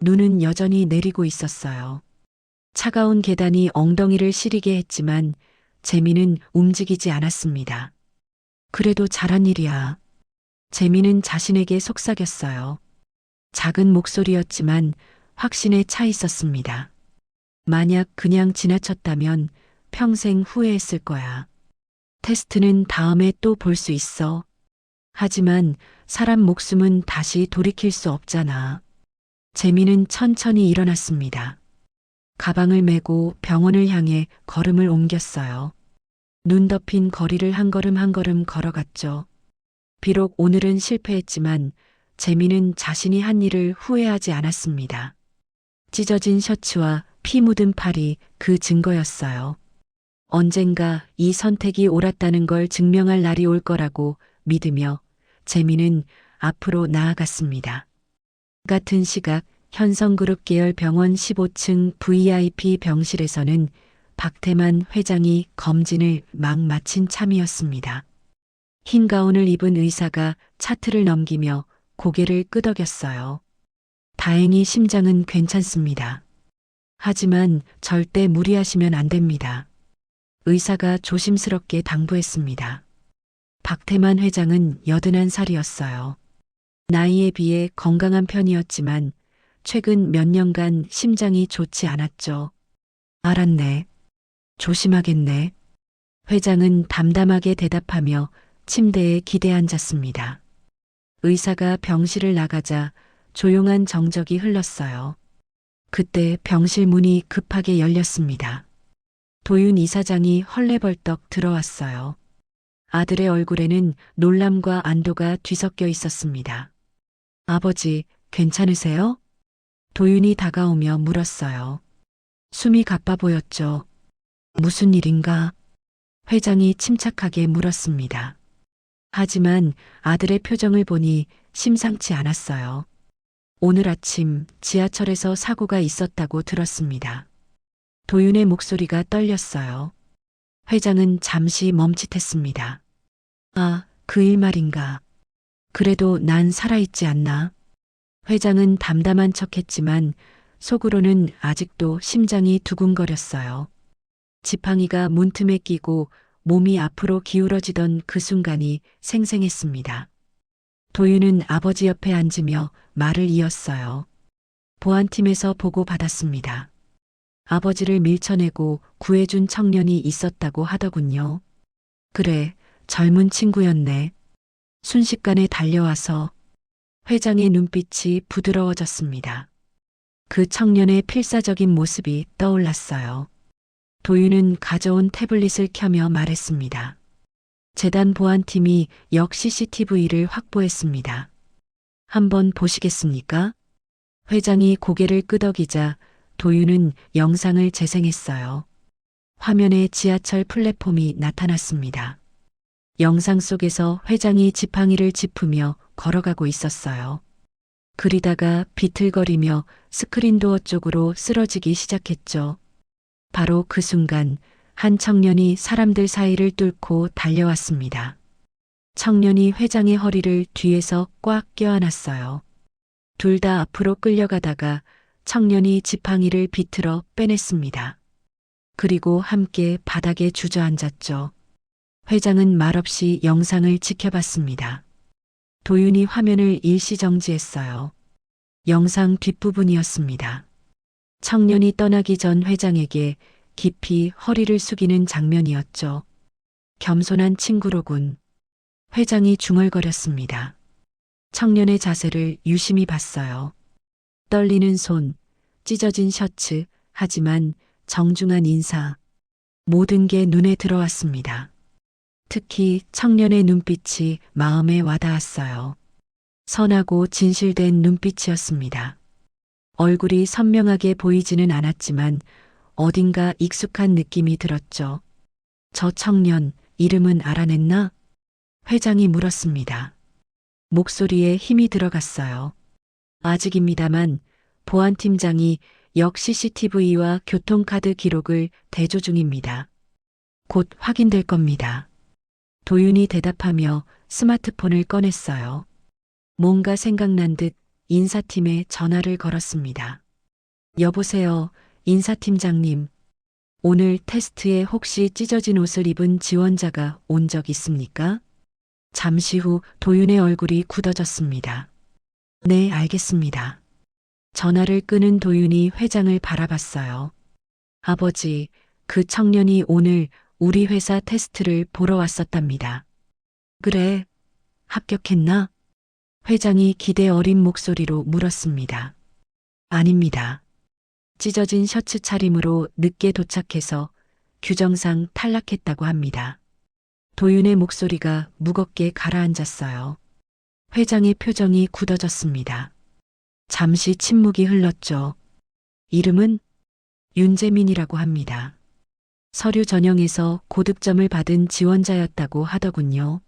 눈은 여전히 내리고 있었어요. 차가운 계단이 엉덩이를 시리게 했지만 재민은 움직이지 않았습니다. 그래도 잘한 일이야. 재민은 자신에게 속삭였어요. 작은 목소리였지만 확신에 차 있었습니다. 만약 그냥 지나쳤다면 평생 후회했을 거야. 테스트는 다음에 또 볼 수 있어. 하지만 사람 목숨은 다시 돌이킬 수 없잖아. 재민은 천천히 일어났습니다. 가방을 메고 병원을 향해 걸음을 옮겼어요. 눈 덮인 거리를 한 걸음 한 걸음 걸어갔죠. 비록 오늘은 실패했지만 재민은 자신이 한 일을 후회하지 않았습니다. 찢어진 셔츠와 피 묻은 팔이 그 증거였어요. 언젠가 이 선택이 옳았다는 걸 증명할 날이 올 거라고 믿으며 재민은 앞으로 나아갔습니다. 같은 시각 현성그룹 계열 병원 15층 VIP 병실에서는 박태만 회장이 검진을 막 마친 참이었습니다. 흰 가운을 입은 의사가 차트를 넘기며 고개를 끄덕였어요. 다행히 심장은 괜찮습니다. 하지만 절대 무리하시면 안 됩니다. 의사가 조심스럽게 당부했습니다. 박태만 회장은 81살이었어요. 나이에 비해 건강한 편이었지만 최근 몇 년간 심장이 좋지 않았죠. 알았네. 조심하겠네. 회장은 담담하게 대답하며 침대에 기대 앉았습니다. 의사가 병실을 나가자 조용한 정적이 흘렀어요. 그때 병실 문이 급하게 열렸습니다. 도윤 이사장이 헐레벌떡 들어왔어요. 아들의 얼굴에는 놀람과 안도가 뒤섞여 있었습니다. 아버지, 괜찮으세요? 도윤이 다가오며 물었어요. 숨이 가빠 보였죠. 무슨 일인가? 회장이 침착하게 물었습니다. 하지만 아들의 표정을 보니 심상치 않았어요. 오늘 아침 지하철에서 사고가 있었다고 들었습니다. 도윤의 목소리가 떨렸어요. 회장은 잠시 멈칫했습니다. 아, 그 일 말인가. 그래도 난 살아있지 않나? 회장은 담담한 척했지만 속으로는 아직도 심장이 두근거렸어요. 지팡이가 문틈에 끼고 몸이 앞으로 기울어지던 그 순간이 생생했습니다. 도윤은 아버지 옆에 앉으며 말을 이었어요. 보안팀에서 보고받았습니다. 아버지를 밀쳐내고 구해준 청년이 있었다고 하더군요. 그래, 젊은 친구였네. 순식간에 달려와서 회장의 눈빛이 부드러워졌습니다. 그 청년의 필사적인 모습이 떠올랐어요. 도윤은 가져온 태블릿을 켜며 말했습니다. 재단 보안팀이 역 CCTV를 확보했습니다. 한번 보시겠습니까? 회장이 고개를 끄덕이자 도윤은 영상을 재생했어요. 화면에 지하철 플랫폼이 나타났습니다. 영상 속에서 회장이 지팡이를 짚으며 걸어가고 있었어요. 그리다가 비틀거리며 스크린도어 쪽으로 쓰러지기 시작했죠. 바로 그 순간 한 청년이 사람들 사이를 뚫고 달려왔습니다. 청년이 회장의 허리를 뒤에서 꽉 껴안았어요. 둘 다 앞으로 끌려가다가 청년이 지팡이를 비틀어 빼냈습니다. 그리고 함께 바닥에 주저앉았죠. 회장은 말없이 영상을 지켜봤습니다. 도윤이 화면을 일시정지했어요. 영상 뒷부분이었습니다. 청년이 떠나기 전 회장에게 깊이 허리를 숙이는 장면이었죠. 겸손한 친구로군. 회장이 중얼거렸습니다. 청년의 자세를 유심히 봤어요. 떨리는 손, 찢어진 셔츠, 하지만 정중한 인사. 모든 게 눈에 들어왔습니다. 특히 청년의 눈빛이 마음에 와닿았어요. 선하고 진실된 눈빛이었습니다. 얼굴이 선명하게 보이지는 않았지만 어딘가 익숙한 느낌이 들었죠. 저 청년, 이름은 알아냈나? 회장이 물었습니다. 목소리에 힘이 들어갔어요. 아직입니다만 보안팀장이 역 CCTV와 교통카드 기록을 대조 중입니다. 곧 확인될 겁니다. 도윤이 대답하며 스마트폰을 꺼냈어요. 뭔가 생각난 듯 인사팀에 전화를 걸었습니다. 여보세요, 인사팀장님. 오늘 테스트에 혹시 찢어진 옷을 입은 지원자가 온 적 있습니까? 잠시 후 도윤의 얼굴이 굳어졌습니다. 네, 알겠습니다. 전화를 끊은 도윤이 회장을 바라봤어요. 아버지, 그 청년이 오늘 우리 회사 테스트를 보러 왔었답니다. 그래, 합격했나? 회장이 기대 어린 목소리로 물었습니다. 아닙니다. 찢어진 셔츠 차림으로 늦게 도착해서 규정상 탈락했다고 합니다. 도윤의 목소리가 무겁게 가라앉았어요. 회장의 표정이 굳어졌습니다. 잠시 침묵이 흘렀죠. 이름은 윤재민이라고 합니다. 서류 전형에서 고득점을 받은 지원자였다고 하더군요.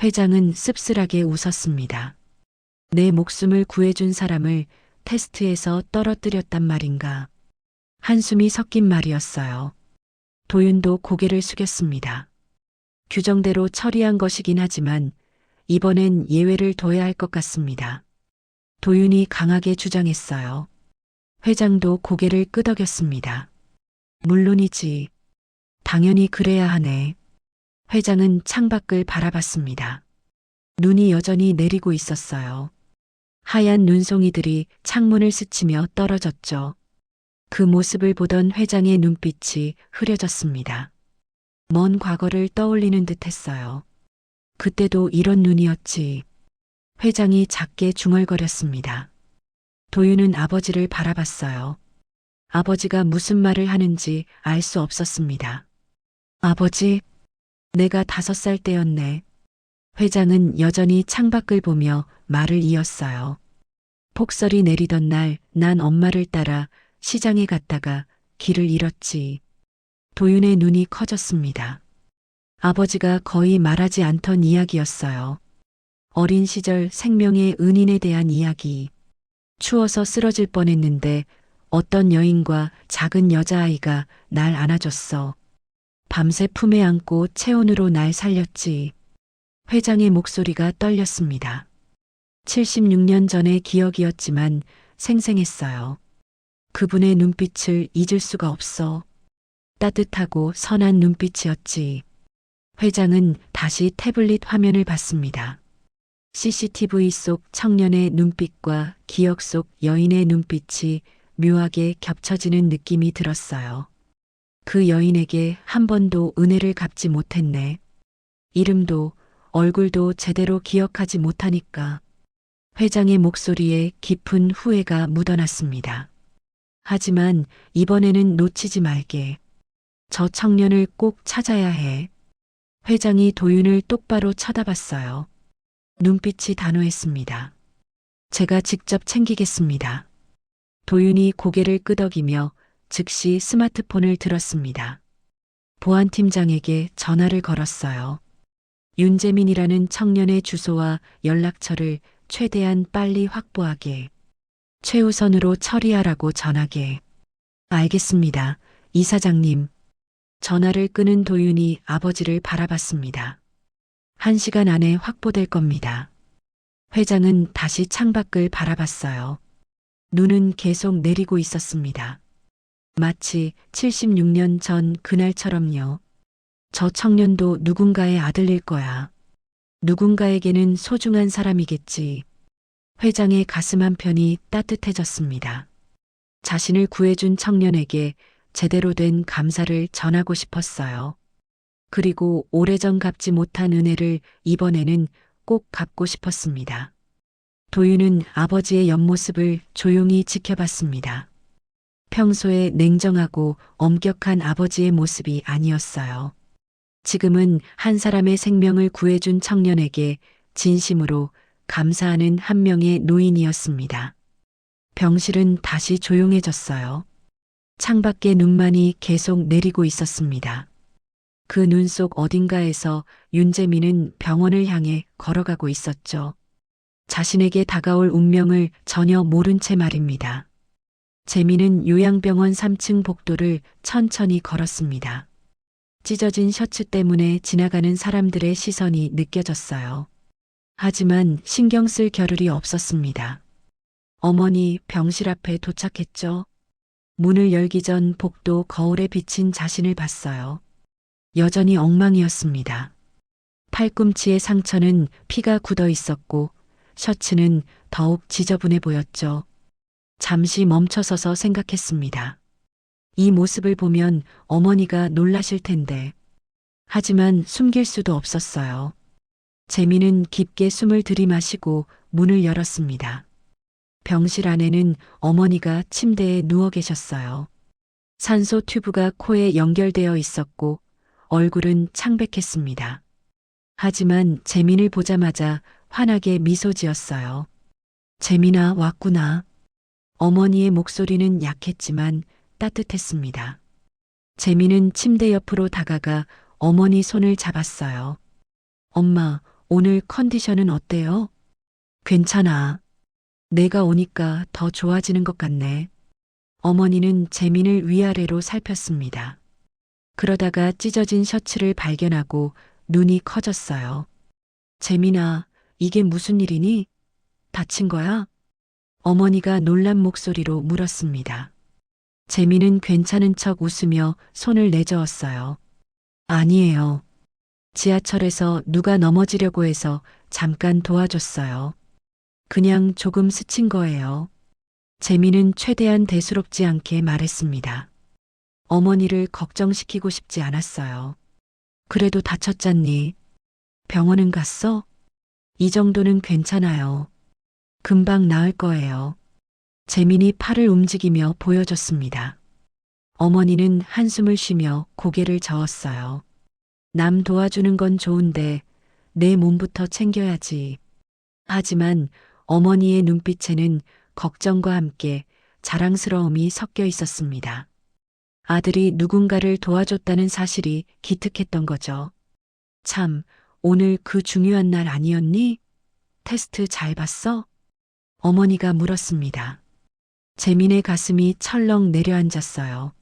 회장은 씁쓸하게 웃었습니다. 내 목숨을 구해준 사람을 테스트에서 떨어뜨렸단 말인가. 한숨이 섞인 말이었어요. 도윤도 고개를 숙였습니다. 규정대로 처리한 것이긴 하지만 이번엔 예외를 둬야 할 것 같습니다. 도윤이 강하게 주장했어요. 회장도 고개를 끄덕였습니다. 물론이지. 당연히 그래야 하네. 회장은 창밖을 바라봤습니다. 눈이 여전히 내리고 있었어요. 하얀 눈송이들이 창문을 스치며 떨어졌죠. 그 모습을 보던 회장의 눈빛이 흐려졌습니다. 먼 과거를 떠올리는 듯 했어요. 그때도 이런 눈이었지. 회장이 작게 중얼거렸습니다. 도윤은 아버지를 바라봤어요. 아버지가 무슨 말을 하는지 알 수 없었습니다. 아버지, 내가 5살 때였네. 회장은 여전히 창밖을 보며 말을 이었어요. 폭설이 내리던 날 난 엄마를 따라 시장에 갔다가 길을 잃었지. 도윤의 눈이 커졌습니다. 아버지가 거의 말하지 않던 이야기였어요. 어린 시절 생명의 은인에 대한 이야기. 추워서 쓰러질 뻔했는데 어떤 여인과 작은 여자아이가 날 안아줬어. 밤새 품에 안고 체온으로 날 살렸지. 회장의 목소리가 떨렸습니다. 76년 전의 기억이었지만 생생했어요. 그분의 눈빛을 잊을 수가 없어. 따뜻하고 선한 눈빛이었지. 회장은 다시 태블릿 화면을 봤습니다. CCTV 속 청년의 눈빛과 기억 속 여인의 눈빛이 묘하게 겹쳐지는 느낌이 들었어요. 그 여인에게 한 번도 은혜를 갚지 못했네. 이름도 얼굴도 제대로 기억하지 못하니까. 회장의 목소리에 깊은 후회가 묻어났습니다. 하지만 이번에는 놓치지 말게. 저 청년을 꼭 찾아야 해. 회장이 도윤을 똑바로 쳐다봤어요. 눈빛이 단호했습니다. 제가 직접 챙기겠습니다. 도윤이 고개를 끄덕이며 즉시 스마트폰을 들었습니다. 보안팀장에게 전화를 걸었어요. 윤재민이라는 청년의 주소와 연락처를 최대한 빨리 확보하게. 최우선으로 처리하라고 전하게. 알겠습니다, 이사장님. 전화를 끊은 도윤이 아버지를 바라봤습니다. 1시간 안에 확보될 겁니다. 회장은 다시 창밖을 바라봤어요. 눈은 계속 내리고 있었습니다. 마치 76년 전 그날처럼요. 저 청년도 누군가의 아들일 거야. 누군가에게는 소중한 사람이겠지. 회장의 가슴 한편이 따뜻해졌습니다. 자신을 구해준 청년에게 제대로 된 감사를 전하고 싶었어요. 그리고 오래전 갚지 못한 은혜를 이번에는 꼭 갚고 싶었습니다. 도윤은 아버지의 옆모습을 조용히 지켜봤습니다. 평소에 냉정하고 엄격한 아버지의 모습이 아니었어요. 지금은 한 사람의 생명을 구해준 청년에게 진심으로 감사하는 한 명의 노인이었습니다. 병실은 다시 조용해졌어요. 창밖에 눈만이 계속 내리고 있었습니다. 그 눈 속 어딘가에서 윤재민은 병원을 향해 걸어가고 있었죠. 자신에게 다가올 운명을 전혀 모른 채 말입니다. 재민은 요양병원 3층 복도를 천천히 걸었습니다. 찢어진 셔츠 때문에 지나가는 사람들의 시선이 느껴졌어요. 하지만 신경 쓸 겨를이 없었습니다. 어머니 병실 앞에 도착했죠. 문을 열기 전 복도 거울에 비친 자신을 봤어요. 여전히 엉망이었습니다. 팔꿈치의 상처는 피가 굳어 있었고 셔츠는 더욱 지저분해 보였죠. 잠시 멈춰서서 생각했습니다. 이 모습을 보면 어머니가 놀라실 텐데. 하지만 숨길 수도 없었어요. 재민은 깊게 숨을 들이마시고 문을 열었습니다. 병실 안에는 어머니가 침대에 누워 계셨어요. 산소 튜브가 코에 연결되어 있었고 얼굴은 창백했습니다. 하지만 재민을 보자마자 환하게 미소 지었어요. 재민아, 왔구나. 어머니의 목소리는 약했지만 따뜻했습니다. 재민은 침대 옆으로 다가가 어머니 손을 잡았어요. 엄마, 오늘 컨디션은 어때요? 괜찮아. 내가 오니까 더 좋아지는 것 같네. 어머니는 재민을 위아래로 살폈습니다. 그러다가 찢어진 셔츠를 발견하고 눈이 커졌어요. 재민아, 이게 무슨 일이니? 다친 거야? 어머니가 놀란 목소리로 물었습니다. 재민은 괜찮은 척 웃으며 손을 내저었어요. 아니에요. 지하철에서 누가 넘어지려고 해서 잠깐 도와줬어요. 그냥 조금 스친 거예요. 재민은 최대한 대수롭지 않게 말했습니다. 어머니를 걱정시키고 싶지 않았어요. 그래도 다쳤잖니. 병원은 갔어? 이 정도는 괜찮아요. 금방 나을 거예요. 재민이 팔을 움직이며 보여줬습니다. 어머니는 한숨을 쉬며 고개를 저었어요. 남 도와주는 건 좋은데 내 몸부터 챙겨야지. 하지만 어머니의 눈빛에는 걱정과 함께 자랑스러움이 섞여 있었습니다. 아들이 누군가를 도와줬다는 사실이 기특했던 거죠. 참, 오늘 그 중요한 날 아니었니? 테스트 잘 봤어? 어머니가 물었습니다. 재민의 가슴이 철렁 내려앉았어요.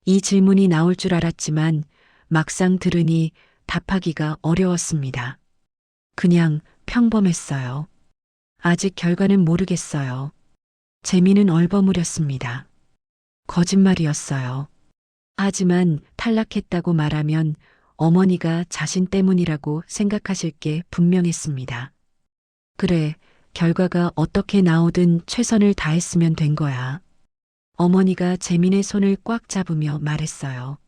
이 질문이 나올 줄 알았지만 막상 들으니 답하기가 어려웠습니다. 그냥 평범했어요. 아직 결과는 모르겠어요. 재민은 얼버무렸습니다. 거짓말이었어요. 하지만 탈락했다고 말하면 어머니가 자신 때문이라고 생각하실 게 분명했습니다. 그래, 결과가 어떻게 나오든 최선을 다했으면 된 거야. 어머니가 재민의 손을 꽉 잡으며 말했어요.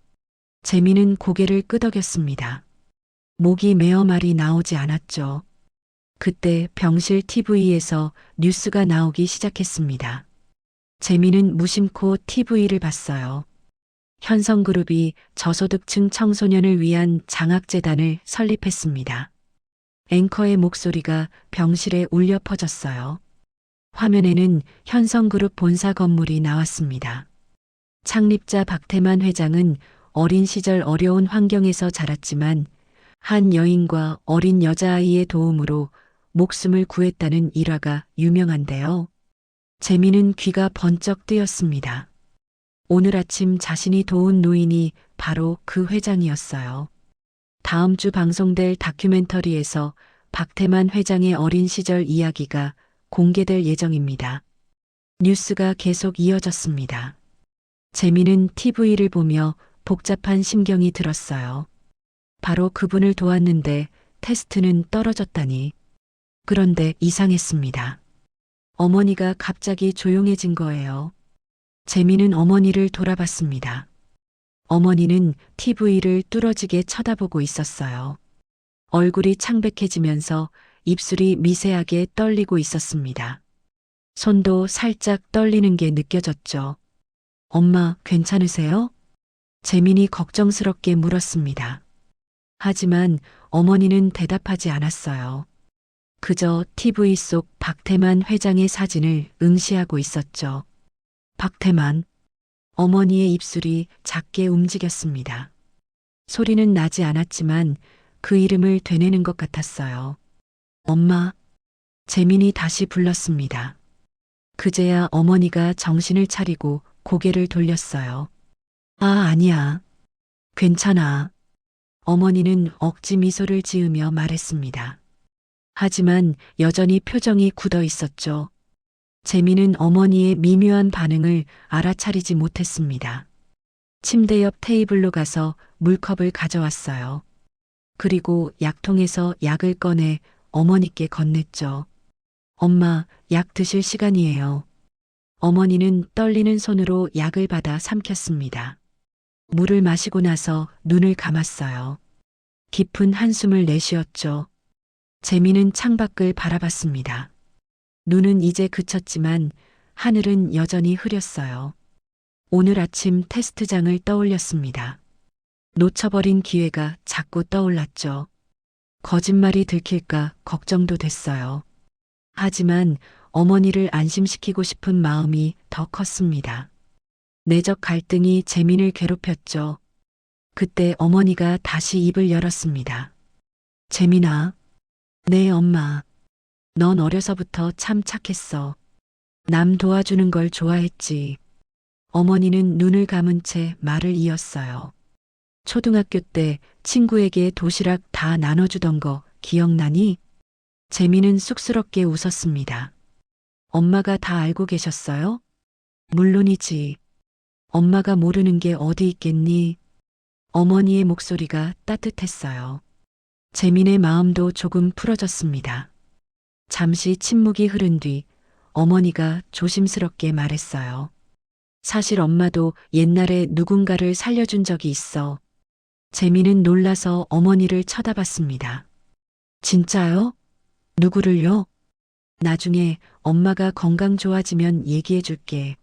재민은 고개를 끄덕였습니다. 목이 메어 말이 나오지 않았죠. 그때 병실 TV에서 뉴스가 나오기 시작했습니다. 재민은 무심코 TV를 봤어요. 현성그룹이 저소득층 청소년을 위한 장학재단을 설립했습니다. 앵커의 목소리가 병실에 울려 퍼졌어요. 화면에는 현성그룹 본사 건물이 나왔습니다. 창립자 박태만 회장은 어린 시절 어려운 환경에서 자랐지만 한 여인과 어린 여자아이의 도움으로 목숨을 구했다는 일화가 유명한데요. 재민은 귀가 번쩍 뜨였습니다. 오늘 아침 자신이 도운 노인이 바로 그 회장이었어요. 다음 주 방송될 다큐멘터리에서 박태만 회장의 어린 시절 이야기가 공개될 예정입니다. 뉴스가 계속 이어졌습니다. 재민은 TV를 보며 복잡한 심경이 들었어요. 바로 그분을 도왔는데 테스트는 떨어졌다니. 그런데 이상했습니다. 어머니가 갑자기 조용해진 거예요. 재민은 어머니를 돌아봤습니다. 어머니는 TV를 뚫어지게 쳐다보고 있었어요. 얼굴이 창백해지면서 입술이 미세하게 떨리고 있었습니다. 손도 살짝 떨리는 게 느껴졌죠. 엄마, 괜찮으세요? 재민이 걱정스럽게 물었습니다. 하지만 어머니는 대답하지 않았어요. 그저 TV 속 박태만 회장의 사진을 응시하고 있었죠. 박태만. 어머니의 입술이 작게 움직였습니다. 소리는 나지 않았지만 그 이름을 되뇌는 것 같았어요. 엄마, 재민이 다시 불렀습니다. 그제야 어머니가 정신을 차리고 고개를 돌렸어요. 아, 아니야. 괜찮아. 어머니는 억지 미소를 지으며 말했습니다. 하지만 여전히 표정이 굳어 있었죠. 재민은 어머니의 미묘한 반응을 알아차리지 못했습니다. 침대 옆 테이블로 가서 물컵을 가져왔어요. 그리고 약통에서 약을 꺼내 어머니께 건넸죠. 엄마, 약 드실 시간이에요. 어머니는 떨리는 손으로 약을 받아 삼켰습니다. 물을 마시고 나서 눈을 감았어요. 깊은 한숨을 내쉬었죠. 재민은 창밖을 바라봤습니다. 눈은 이제 그쳤지만 하늘은 여전히 흐렸어요. 오늘 아침 테스트장을 떠올렸습니다. 놓쳐버린 기회가 자꾸 떠올랐죠. 거짓말이 들킬까 걱정도 됐어요. 하지만 어머니를 안심시키고 싶은 마음이 더 컸습니다. 내적 갈등이 재민을 괴롭혔죠. 그때 어머니가 다시 입을 열었습니다. 재민아, 네 엄마. 넌 어려서부터 참 착했어. 남 도와주는 걸 좋아했지. 어머니는 눈을 감은 채 말을 이었어요. 초등학교 때 친구에게 도시락 다 나눠주던 거 기억나니? 재민은 쑥스럽게 웃었습니다. 엄마가 다 알고 계셨어요? 물론이지. 엄마가 모르는 게 어디 있겠니? 어머니의 목소리가 따뜻했어요. 재민의 마음도 조금 풀어졌습니다. 잠시 침묵이 흐른 뒤 어머니가 조심스럽게 말했어요. 사실 엄마도 옛날에 누군가를 살려준 적이 있어. 재민은 놀라서 어머니를 쳐다봤습니다. 진짜요? 누구를요? 나중에 엄마가 건강 좋아지면 얘기해 줄게.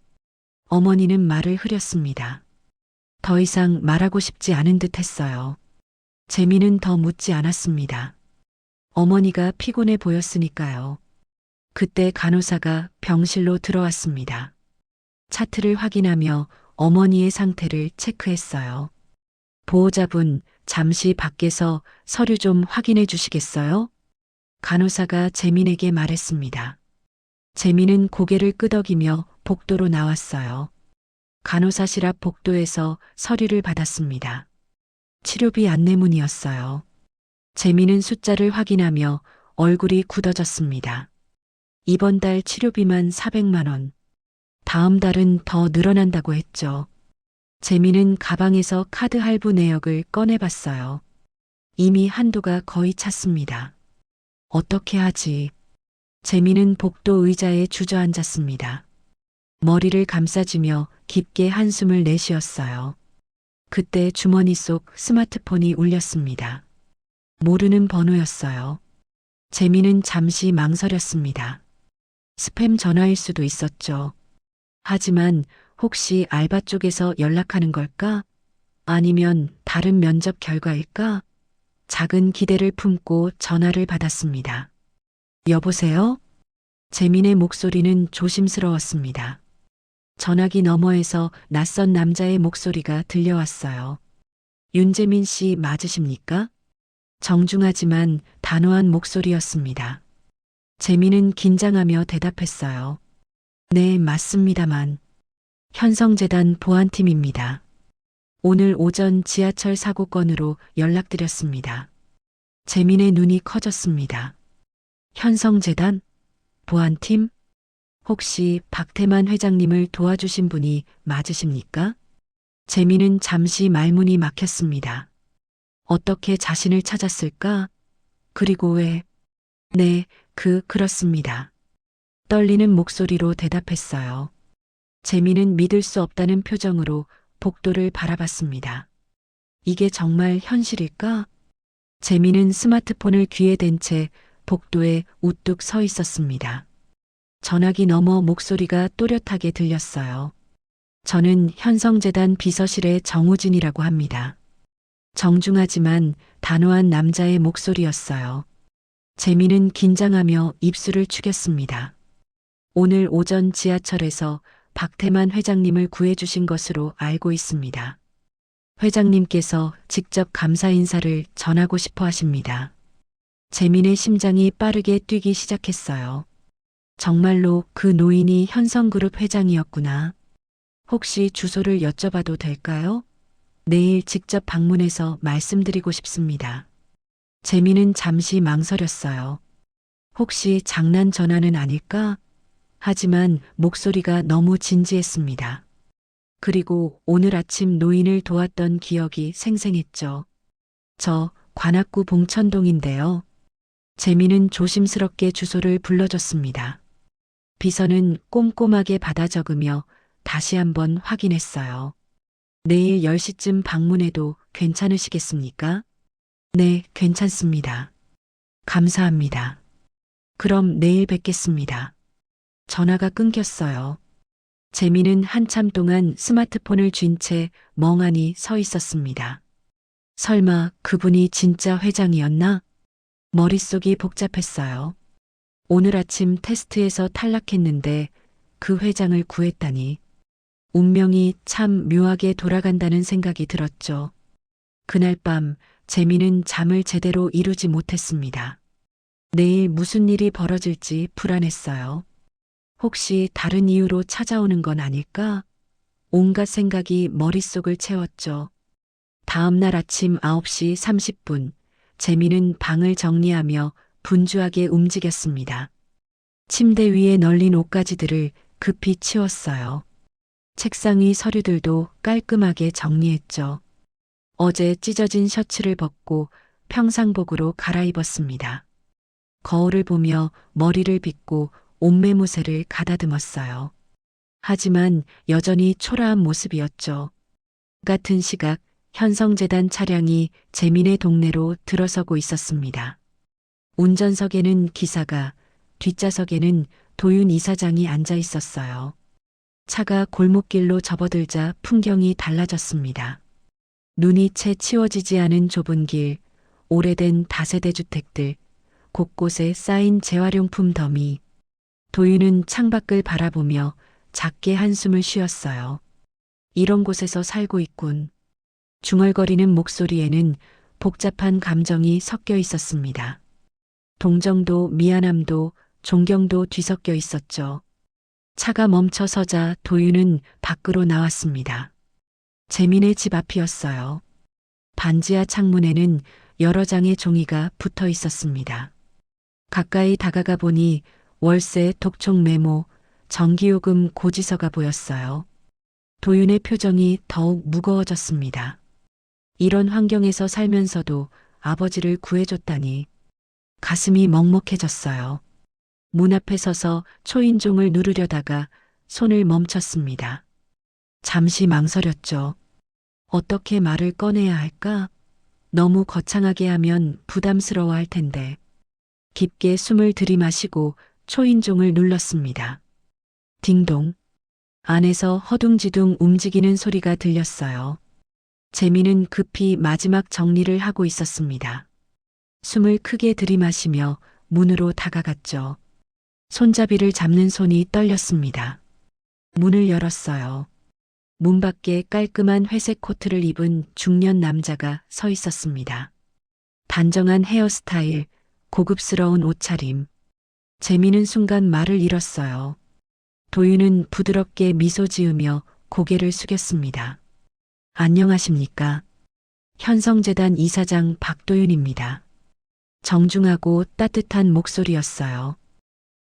어머니는 말을 흐렸습니다. 더 이상 말하고 싶지 않은 듯 했어요. 재민은 더 묻지 않았습니다. 어머니가 피곤해 보였으니까요. 그때 간호사가 병실로 들어왔습니다. 차트를 확인하며 어머니의 상태를 체크했어요. 보호자분, 잠시 밖에서 서류 좀 확인해 주시겠어요? 간호사가 재민에게 말했습니다. 재민은 고개를 끄덕이며 복도로 나왔어요. 간호사실 앞 복도에서 서류를 받았습니다. 치료비 안내문이었어요. 재민은 숫자를 확인하며 얼굴이 굳어졌습니다. 이번 달 치료비만 400만 원. 다음 달은 더 늘어난다고 했죠. 재민은 가방에서 카드 할부 내역을 꺼내봤어요. 이미 한도가 거의 찼습니다. 어떻게 하지? 재민은 복도 의자에 주저앉았습니다. 머리를 감싸주며 깊게 한숨을 내쉬었어요. 그때 주머니 속 스마트폰이 울렸습니다. 모르는 번호였어요. 재민은 잠시 망설였습니다. 스팸 전화일 수도 있었죠. 하지만 혹시 알바 쪽에서 연락하는 걸까? 아니면 다른 면접 결과일까? 작은 기대를 품고 전화를 받았습니다. 여보세요? 재민의 목소리는 조심스러웠습니다. 전화기 너머에서 낯선 남자의 목소리가 들려왔어요. 윤재민 씨 맞으십니까? 정중하지만 단호한 목소리였습니다. 재민은 긴장하며 대답했어요. 네, 맞습니다만. 현성재단 보안팀입니다. 오늘 오전 지하철 사고 건으로 연락드렸습니다. 재민의 눈이 커졌습니다. 현성재단? 보안팀? 혹시 박태만 회장님을 도와주신 분이 맞으십니까? 재민은 잠시 말문이 막혔습니다. 어떻게 자신을 찾았을까? 그리고 왜? 네, 그렇습니다. 떨리는 목소리로 대답했어요. 재민은 믿을 수 없다는 표정으로 복도를 바라봤습니다. 이게 정말 현실일까? 재민은 스마트폰을 귀에 댄 채 복도에 우뚝 서 있었습니다. 전화기 너머 목소리가 또렷하게 들렸어요. 저는 현성재단 비서실의 정우진이라고 합니다. 정중하지만 단호한 남자의 목소리였어요. 재민은 긴장하며 입술을 축였습니다. 오늘 오전 지하철에서 박태만 회장님을 구해주신 것으로 알고 있습니다. 회장님께서 직접 감사 인사를 전하고 싶어 하십니다. 재민의 심장이 빠르게 뛰기 시작했어요. 정말로 그 노인이 현성그룹 회장이었구나. 혹시 주소를 여쭤봐도 될까요? 내일 직접 방문해서 말씀드리고 싶습니다. 재민은 잠시 망설였어요. 혹시 장난 전화는 아닐까? 하지만 목소리가 너무 진지했습니다. 그리고 오늘 아침 노인을 도왔던 기억이 생생했죠. 저 관악구 봉천동인데요. 재민은 조심스럽게 주소를 불러줬습니다. 비서는 꼼꼼하게 받아 적으며 다시 한번 확인했어요. 내일 10시쯤 방문해도 괜찮으시겠습니까? 네, 괜찮습니다. 감사합니다. 그럼 내일 뵙겠습니다. 전화가 끊겼어요. 재민은 한참 동안 스마트폰을 쥔 채 멍하니 서 있었습니다. 설마 그분이 진짜 회장이었나? 머릿속이 복잡했어요. 오늘 아침 테스트에서 탈락했는데 그 회장을 구했다니. 운명이 참 묘하게 돌아간다는 생각이 들었죠. 그날 밤 재민은 잠을 제대로 이루지 못했습니다. 내일 무슨 일이 벌어질지 불안했어요. 혹시 다른 이유로 찾아오는 건 아닐까? 온갖 생각이 머릿속을 채웠죠. 다음 날 아침 9시 30분, 재민은 방을 정리하며 분주하게 움직였습니다. 침대 위에 널린 옷가지들을 급히 치웠어요. 책상 위 서류들도 깔끔하게 정리했죠. 어제 찢어진 셔츠를 벗고 평상복으로 갈아입었습니다. 거울을 보며 머리를 빗고 옷매무새를 가다듬었어요. 하지만 여전히 초라한 모습이었죠. 같은 시각 현성재단 차량이 재민의 동네로 들어서고 있었습니다. 운전석에는 기사가, 뒷좌석에는 도윤 이사장이 앉아 있었어요. 차가 골목길로 접어들자 풍경이 달라졌습니다. 눈이 채 치워지지 않은 좁은 길, 오래된 다세대 주택들, 곳곳에 쌓인 재활용품 더미. 도윤은 창밖을 바라보며 작게 한숨을 쉬었어요. 이런 곳에서 살고 있군. 중얼거리는 목소리에는 복잡한 감정이 섞여 있었습니다. 동정도 미안함도 존경도 뒤섞여 있었죠. 차가 멈춰 서자 도윤은 밖으로 나왔습니다. 재민의 집 앞이었어요. 반지하 창문에는 여러 장의 종이가 붙어 있었습니다. 가까이 다가가 보니 월세 독촉 메모, 전기요금 고지서가 보였어요. 도윤의 표정이 더욱 무거워졌습니다. 이런 환경에서 살면서도 아버지를 구해줬다니. 가슴이 먹먹해졌어요. 문 앞에 서서 초인종을 누르려다가 손을 멈췄습니다. 잠시 망설였죠. 어떻게 말을 꺼내야 할까? 너무 거창하게 하면 부담스러워 할 텐데. 깊게 숨을 들이마시고 초인종을 눌렀습니다. 딩동. 안에서 허둥지둥 움직이는 소리가 들렸어요. 재민은 급히 마지막 정리를 하고 있었습니다. 숨을 크게 들이마시며 문으로 다가갔죠. 손잡이를 잡는 손이 떨렸습니다. 문을 열었어요. 문 밖에 깔끔한 회색 코트를 입은 중년 남자가 서 있었습니다. 단정한 헤어스타일, 고급스러운 옷차림. 재민은 순간 말을 잃었어요. 도윤은 부드럽게 미소 지으며 고개를 숙였습니다. 안녕하십니까? 현성재단 이사장 박도윤입니다. 정중하고 따뜻한 목소리였어요.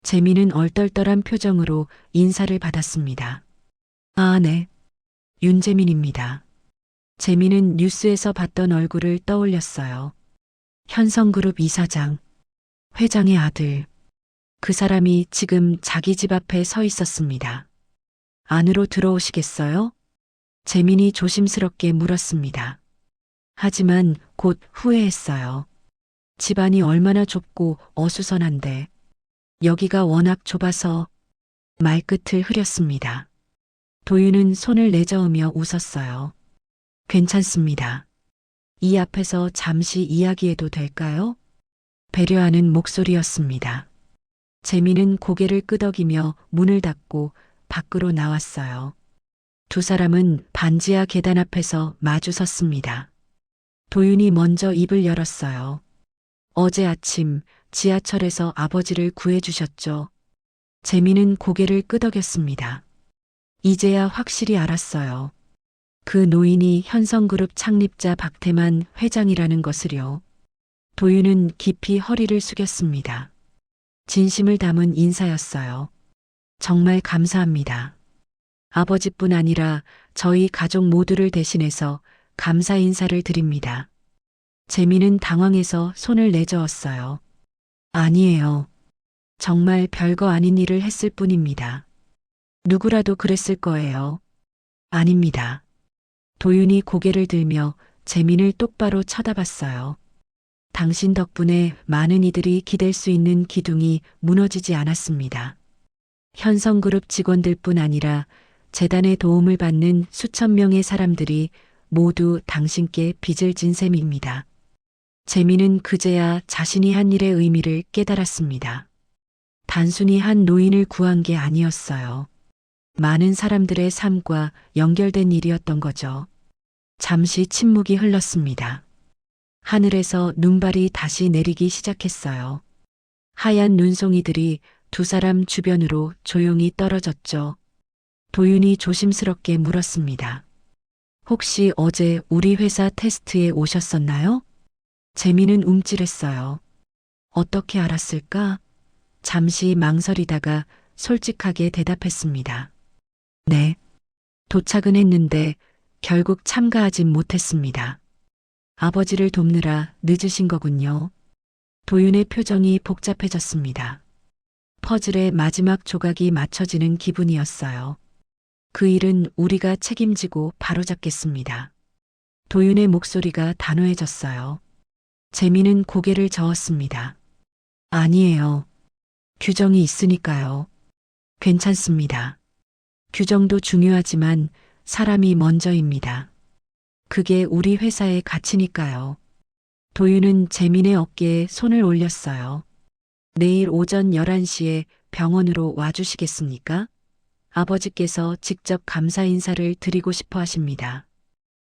재민은 얼떨떨한 표정으로 인사를 받았습니다. 아, 네. 윤재민입니다. 재민은 뉴스에서 봤던 얼굴을 떠올렸어요. 현성그룹 이사장, 회장의 아들. 그 사람이 지금 자기 집 앞에 서 있었습니다. 안으로 들어오시겠어요? 재민이 조심스럽게 물었습니다. 하지만 곧 후회했어요. 집안이 얼마나 좁고 어수선한데 여기가 워낙 좁아서 말끝을 흐렸습니다. 도윤은 손을 내저으며 웃었어요. 괜찮습니다. 이 앞에서 잠시 이야기해도 될까요? 배려하는 목소리였습니다. 재민은 고개를 끄덕이며 문을 닫고 밖으로 나왔어요. 두 사람은 반지하 계단 앞에서 마주 섰습니다. 도윤이 먼저 입을 열었어요. 어제 아침 지하철에서 아버지를 구해주셨죠. 재민은 고개를 끄덕였습니다. 이제야 확실히 알았어요. 그 노인이 현성그룹 창립자 박태만 회장이라는 것을요. 도윤은 깊이 허리를 숙였습니다. 진심을 담은 인사였어요. 정말 감사합니다. 아버지뿐 아니라 저희 가족 모두를 대신해서 감사 인사를 드립니다. 재민은 당황해서 손을 내저었어요. 아니에요. 정말 별거 아닌 일을 했을 뿐입니다. 누구라도 그랬을 거예요. 아닙니다. 도윤이 고개를 들며 재민을 똑바로 쳐다봤어요. 당신 덕분에 많은 이들이 기댈 수 있는 기둥이 무너지지 않았습니다. 현성그룹 직원들뿐 아니라 재단의 도움을 받는 수천 명의 사람들이 모두 당신께 빚을 진 셈입니다. 재민은 그제야 자신이 한 일의 의미를 깨달았습니다. 단순히 한 노인을 구한 게 아니었어요. 많은 사람들의 삶과 연결된 일이었던 거죠. 잠시 침묵이 흘렀습니다. 하늘에서 눈발이 다시 내리기 시작했어요. 하얀 눈송이들이 두 사람 주변으로 조용히 떨어졌죠. 도윤이 조심스럽게 물었습니다. 혹시 어제 우리 회사 테스트에 오셨었나요? 재민은 움찔했어요. 어떻게 알았을까? 잠시 망설이다가 솔직하게 대답했습니다. 네. 도착은 했는데 결국 참가하진 못했습니다. 아버지를 돕느라 늦으신 거군요. 도윤의 표정이 복잡해졌습니다. 퍼즐의 마지막 조각이 맞춰지는 기분이었어요. 그 일은 우리가 책임지고 바로잡겠습니다. 도윤의 목소리가 단호해졌어요. 재민은 고개를 저었습니다. 아니에요. 규정이 있으니까요. 괜찮습니다. 규정도 중요하지만 사람이 먼저입니다. 그게 우리 회사의 가치니까요. 도윤은 재민의 어깨에 손을 올렸어요. 내일 오전 11시에 병원으로 와주시겠습니까? 아버지께서 직접 감사 인사를 드리고 싶어 하십니다.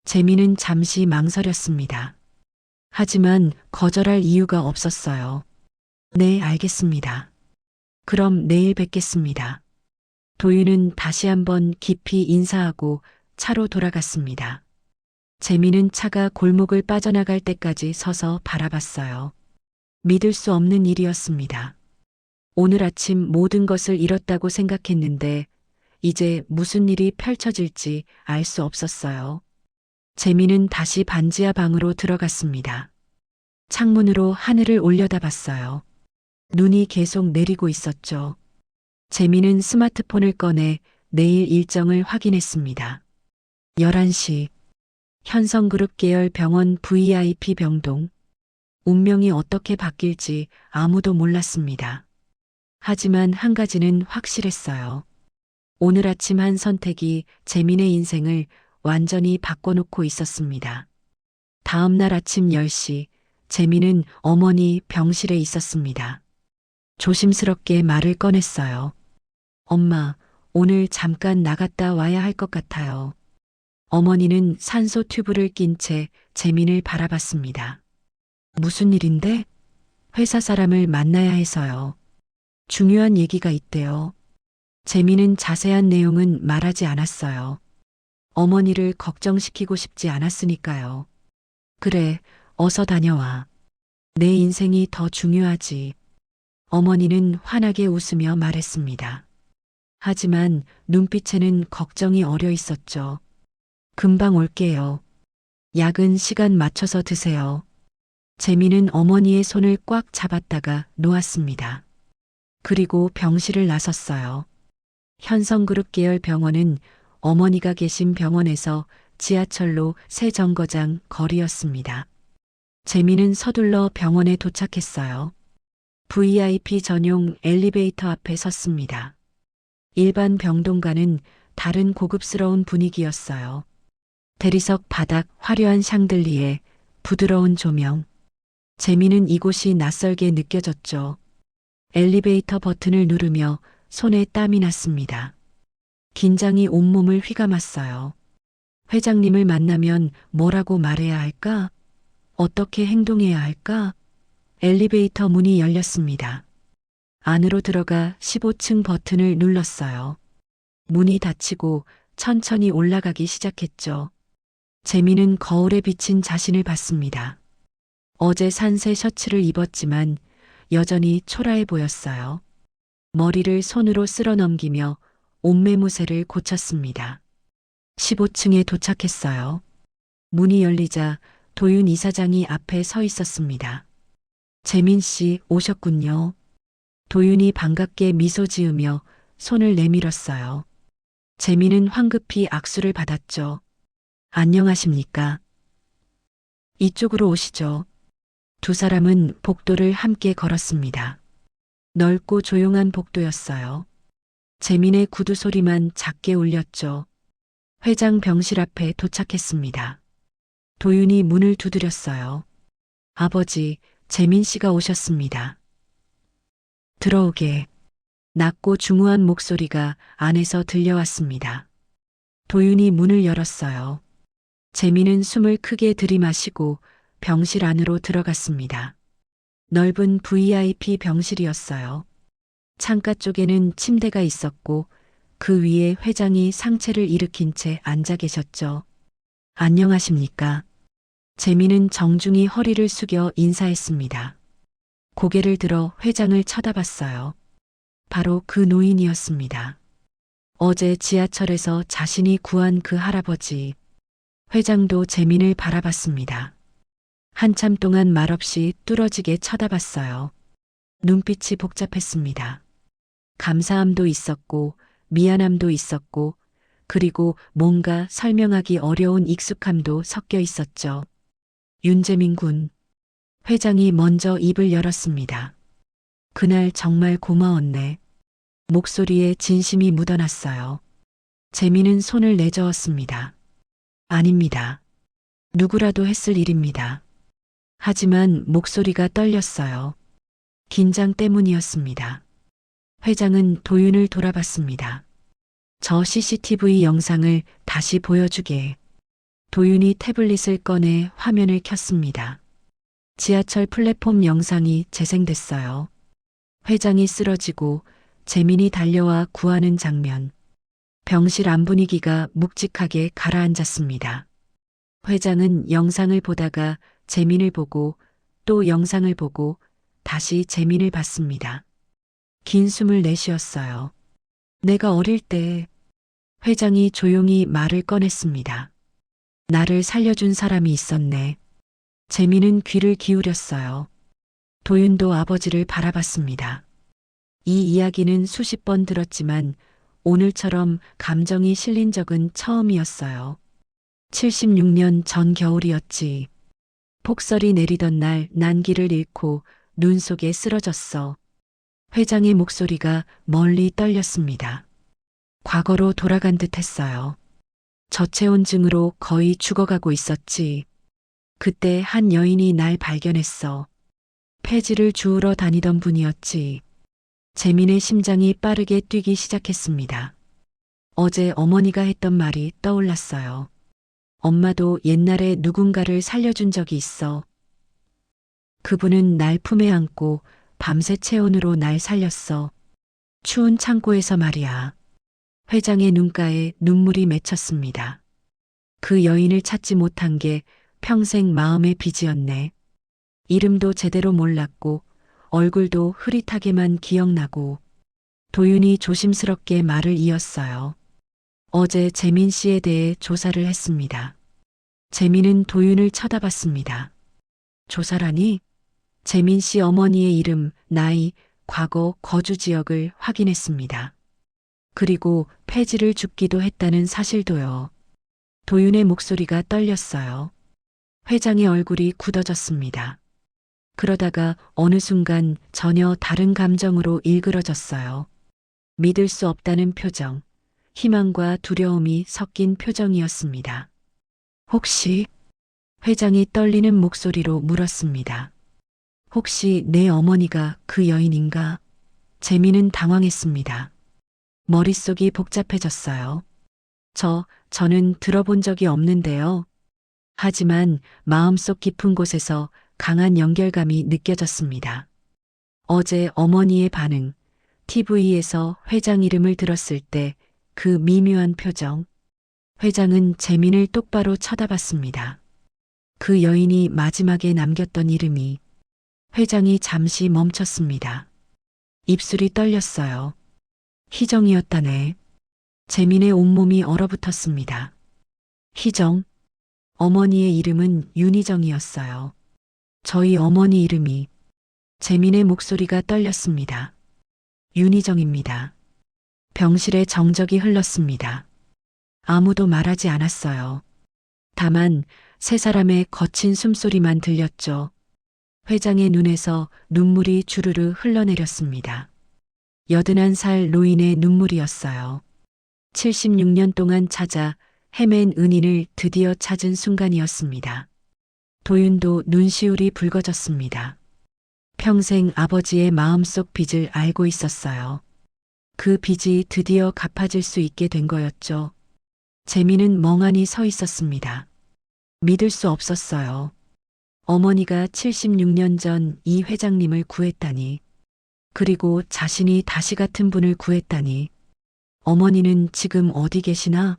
재민은 잠시 망설였습니다. 하지만 거절할 이유가 없었어요. 네, 알겠습니다. 그럼 내일 뵙겠습니다. 도윤은 다시 한번 깊이 인사하고 차로 돌아갔습니다. 재민은 차가 골목을 빠져나갈 때까지 서서 바라봤어요. 믿을 수 없는 일이었습니다. 오늘 아침 모든 것을 잃었다고 생각했는데 이제 무슨 일이 펼쳐질지 알 수 없었어요. 재민은 다시 반지하 방으로 들어갔습니다. 창문으로 하늘을 올려다봤어요. 눈이 계속 내리고 있었죠. 재민은 스마트폰을 꺼내 내일 일정을 확인했습니다. 11시 현성그룹 계열 병원 VIP 병동. 운명이 어떻게 바뀔지 아무도 몰랐습니다. 하지만 한 가지는 확실했어요. 오늘 아침 한 선택이 재민의 인생을 완전히 바꿔놓고 있었습니다. 다음 날 아침 10시 재민은 어머니 병실에 있었습니다. 조심스럽게 말을 꺼냈어요. 엄마, 오늘 잠깐 나갔다 와야 할 것 같아요. 어머니는 산소 튜브를 낀 채 재민을 바라봤습니다. 무슨 일인데? 회사 사람을 만나야 해서요. 중요한 얘기가 있대요. 재민은 자세한 내용은 말하지 않았어요. 어머니를 걱정시키고 싶지 않았으니까요. 그래, 어서 다녀와. 내 인생이 더 중요하지. 어머니는 환하게 웃으며 말했습니다. 하지만 눈빛에는 걱정이 어려 있었죠. 금방 올게요. 약은 시간 맞춰서 드세요. 재민은 어머니의 손을 꽉 잡았다가 놓았습니다. 그리고 병실을 나섰어요. 현성그룹 계열 병원은 어머니가 계신 병원에서 지하철로 세 정거장 거리였습니다. 재민은 서둘러 병원에 도착했어요. VIP 전용 엘리베이터 앞에 섰습니다. 일반 병동과는 다른 고급스러운 분위기였어요. 대리석 바닥 화려한 샹들리에 부드러운 조명. 재민은 이곳이 낯설게 느껴졌죠. 엘리베이터 버튼을 누르며 손에 땀이 났습니다. 긴장이 온몸을 휘감았어요. 회장님을 만나면 뭐라고 말해야 할까? 어떻게 행동해야 할까? 엘리베이터 문이 열렸습니다. 안으로 들어가 15층 버튼을 눌렀어요. 문이 닫히고 천천히 올라가기 시작했죠. 재민은 거울에 비친 자신을 봤습니다. 어제 산 새 셔츠를 입었지만 여전히 초라해 보였어요. 머리를 손으로 쓸어 넘기며 옷매무새를 고쳤습니다. 15층에 도착했어요. 문이 열리자 도윤 이사장이 앞에 서 있었습니다. 재민 씨 오셨군요. 도윤이 반갑게 미소 지으며 손을 내밀었어요. 재민은 황급히 악수를 받았죠. 안녕하십니까? 이쪽으로 오시죠. 두 사람은 복도를 함께 걸었습니다. 넓고 조용한 복도였어요. 재민의 구두 소리만 작게 울렸죠. 회장 병실 앞에 도착했습니다. 도윤이 문을 두드렸어요. 아버지, 재민 씨가 오셨습니다. 들어오게. 낮고 중후한 목소리가 안에서 들려왔습니다. 도윤이 문을 열었어요. 재민은 숨을 크게 들이마시고 병실 안으로 들어갔습니다. 넓은 VIP 병실이었어요. 창가 쪽에는 침대가 있었고 그 위에 회장이 상체를 일으킨 채 앉아 계셨죠. 안녕하십니까? 재민은 정중히 허리를 숙여 인사했습니다. 고개를 들어 회장을 쳐다봤어요. 바로 그 노인이었습니다. 어제 지하철에서 자신이 구한 그 할아버지. 회장도 재민을 바라봤습니다. 한참 동안 말없이 뚫어지게 쳐다봤어요. 눈빛이 복잡했습니다. 감사함도 있었고 미안함도 있었고 그리고 뭔가 설명하기 어려운 익숙함도 섞여 있었죠. 윤재민 군. 회장이 먼저 입을 열었습니다. 그날 정말 고마웠네. 목소리에 진심이 묻어났어요. 재민은 손을 내저었습니다. 아닙니다. 누구라도 했을 일입니다. 하지만 목소리가 떨렸어요. 긴장 때문이었습니다. 회장은 도윤을 돌아봤습니다. 저 CCTV 영상을 다시 보여주게. 도윤이 태블릿을 꺼내 화면을 켰습니다. 지하철 플랫폼 영상이 재생됐어요. 회장이 쓰러지고 재민이 달려와 구하는 장면. 병실 안 분위기가 묵직하게 가라앉았습니다. 회장은 영상을 보다가 재민을 보고 또 영상을 보고 다시 재민을 봤습니다. 긴 숨을 내쉬었어요. 내가 어릴 때 회장이 조용히 말을 꺼냈습니다. 나를 살려준 사람이 있었네. 재민은 귀를 기울였어요. 도윤도 아버지를 바라봤습니다. 이 이야기는 수십 번 들었지만 오늘처럼 감정이 실린 적은 처음이었어요. 76년 전 겨울이었지. 폭설이 내리던 날 난기를 잃고 눈 속에 쓰러졌어. 회장의 목소리가 멀리 떨렸습니다. 과거로 돌아간 듯 했어요. 저체온증으로 거의 죽어가고 있었지. 그때 한 여인이 날 발견했어. 폐지를 주우러 다니던 분이었지. 재민의 심장이 빠르게 뛰기 시작했습니다. 어제 어머니가 했던 말이 떠올랐어요. 엄마도 옛날에 누군가를 살려준 적이 있어. 그분은 날 품에 안고 밤새 체온으로 날 살렸어. 추운 창고에서 말이야. 회장의 눈가에 눈물이 맺혔습니다. 그 여인을 찾지 못한 게 평생 마음의 빚이었네. 이름도 제대로 몰랐고 얼굴도 흐릿하게만 기억나고. 도윤이 조심스럽게 말을 이었어요. 어제 재민 씨에 대해 조사를 했습니다. 재민은 도윤을 쳐다봤습니다. 조사라니? 재민 씨 어머니의 이름, 나이, 과거, 거주 지역을 확인했습니다. 그리고 폐지를 줍기도 했다는 사실도요. 도윤의 목소리가 떨렸어요. 회장의 얼굴이 굳어졌습니다. 그러다가 어느 순간 전혀 다른 감정으로 일그러졌어요. 믿을 수 없다는 표정, 희망과 두려움이 섞인 표정이었습니다. 혹시? 회장이 떨리는 목소리로 물었습니다. 혹시 내 어머니가 그 여인인가? 재민은 당황했습니다. 머릿속이 복잡해졌어요. 저는 들어본 적이 없는데요. 하지만 마음속 깊은 곳에서 강한 연결감이 느껴졌습니다. 어제 어머니의 반응, TV에서 회장 이름을 들었을 때 그 미묘한 표정. 회장은 재민을 똑바로 쳐다봤습니다. 그 여인이 마지막에 남겼던 이름이. 회장이 잠시 멈췄습니다. 입술이 떨렸어요. 희정이었다네. 재민의 온몸이 얼어붙었습니다. 희정. 어머니의 이름은 윤희정이었어요. 저희 어머니 이름이. 재민의 목소리가 떨렸습니다. 윤희정입니다. 병실에 정적이 흘렀습니다. 아무도 말하지 않았어요. 다만 세 사람의 거친 숨소리만 들렸죠. 회장의 눈에서 눈물이 주르르 흘러내렸습니다. 81살 노인의 눈물이었어요. 76년 동안 찾아 헤맨 은인을 드디어 찾은 순간이었습니다. 도윤도 눈시울이 붉어졌습니다. 평생 아버지의 마음속 빚을 알고 있었어요. 그 빚이 드디어 갚아질 수 있게 된 거였죠. 재민은 멍하니 서 있었습니다. 믿을 수 없었어요. 어머니가 76년 전 이 회장님을 구했다니. 그리고 자신이 다시 같은 분을 구했다니. 어머니는 지금 어디 계시나?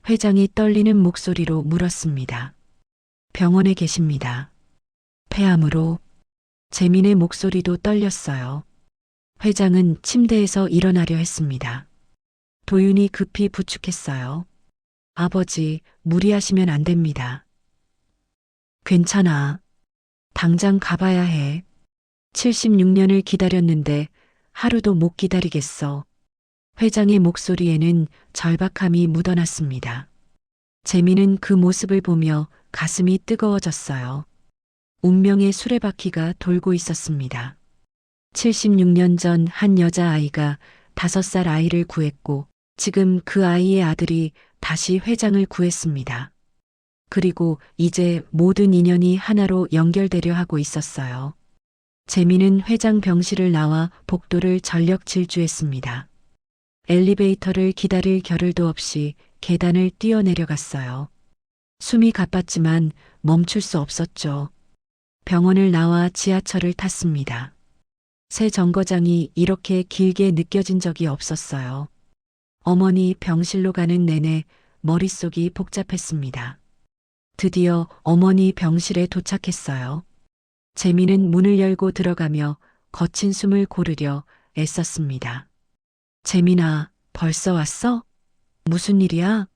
회장이 떨리는 목소리로 물었습니다. 병원에 계십니다. 폐암으로. 재민의 목소리도 떨렸어요. 회장은 침대에서 일어나려 했습니다. 도윤이 급히 부축했어요. 아버지, 무리하시면 안 됩니다. 괜찮아. 당장 가봐야 해. 76년을 기다렸는데 하루도 못 기다리겠어. 회장의 목소리에는 절박함이 묻어났습니다. 재민은 그 모습을 보며 가슴이 뜨거워졌어요. 운명의 수레바퀴가 돌고 있었습니다. 76년 전 한 여자아이가 5살 아이를 구했고 지금 그 아이의 아들이 다시 회장을 구했습니다. 그리고 이제 모든 인연이 하나로 연결되려 하고 있었어요. 재민은 회장 병실을 나와 복도를 전력 질주했습니다. 엘리베이터를 기다릴 겨를도 없이 계단을 뛰어내려갔어요. 숨이 가빴지만 멈출 수 없었죠. 병원을 나와 지하철을 탔습니다. 새 정거장이 이렇게 길게 느껴진 적이 없었어요. 어머니 병실로 가는 내내 머릿속이 복잡했습니다. 드디어 어머니 병실에 도착했어요. 재민은 문을 열고 들어가며 거친 숨을 고르려 애썼습니다. 재민아, 벌써 왔어? 무슨 일이야?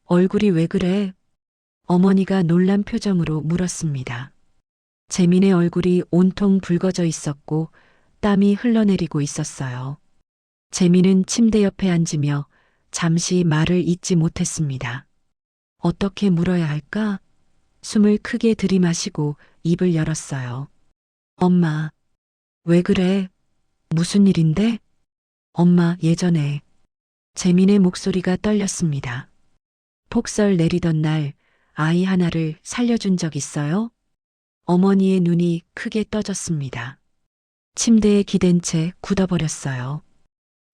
얼굴이 왜 그래? 어머니가 놀란 표정으로 물었습니다. 재민의 얼굴이 온통 붉어져 있었고 땀이 흘러내리고 있었어요. 재민은 침대 옆에 앉으며 잠시 말을 잇지 못했습니다. 어떻게 물어야 할까? 숨을 크게 들이마시고 입을 열었어요. 엄마, 왜 그래? 무슨 일인데? 엄마, 예전에. 재민의 목소리가 떨렸습니다. 폭설 내리던 날 아이 하나를 살려준 적 있어요? 어머니의 눈이 크게 떠졌습니다. 침대에 기댄 채 굳어버렸어요.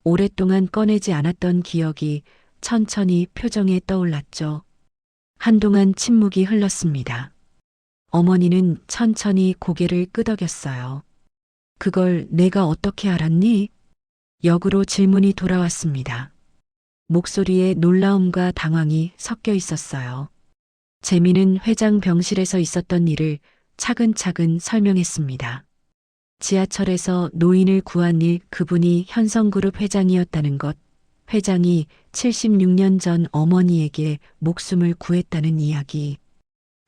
오랫동안 꺼내지 않았던 기억이 천천히 표정에 떠올랐죠. 한동안 침묵이 흘렀습니다. 어머니는 천천히 고개를 끄덕였어요. 그걸 내가 어떻게 알았니? 역으로 질문이 돌아왔습니다. 목소리에 놀라움과 당황이 섞여 있었어요. 재민은 회장 병실에서 있었던 일을 차근차근 설명했습니다. 지하철에서 노인을 구한 일, 그분이 현성그룹 회장이었다는 것, 회장이 76년 전 어머니에게 목숨을 구했다는 이야기.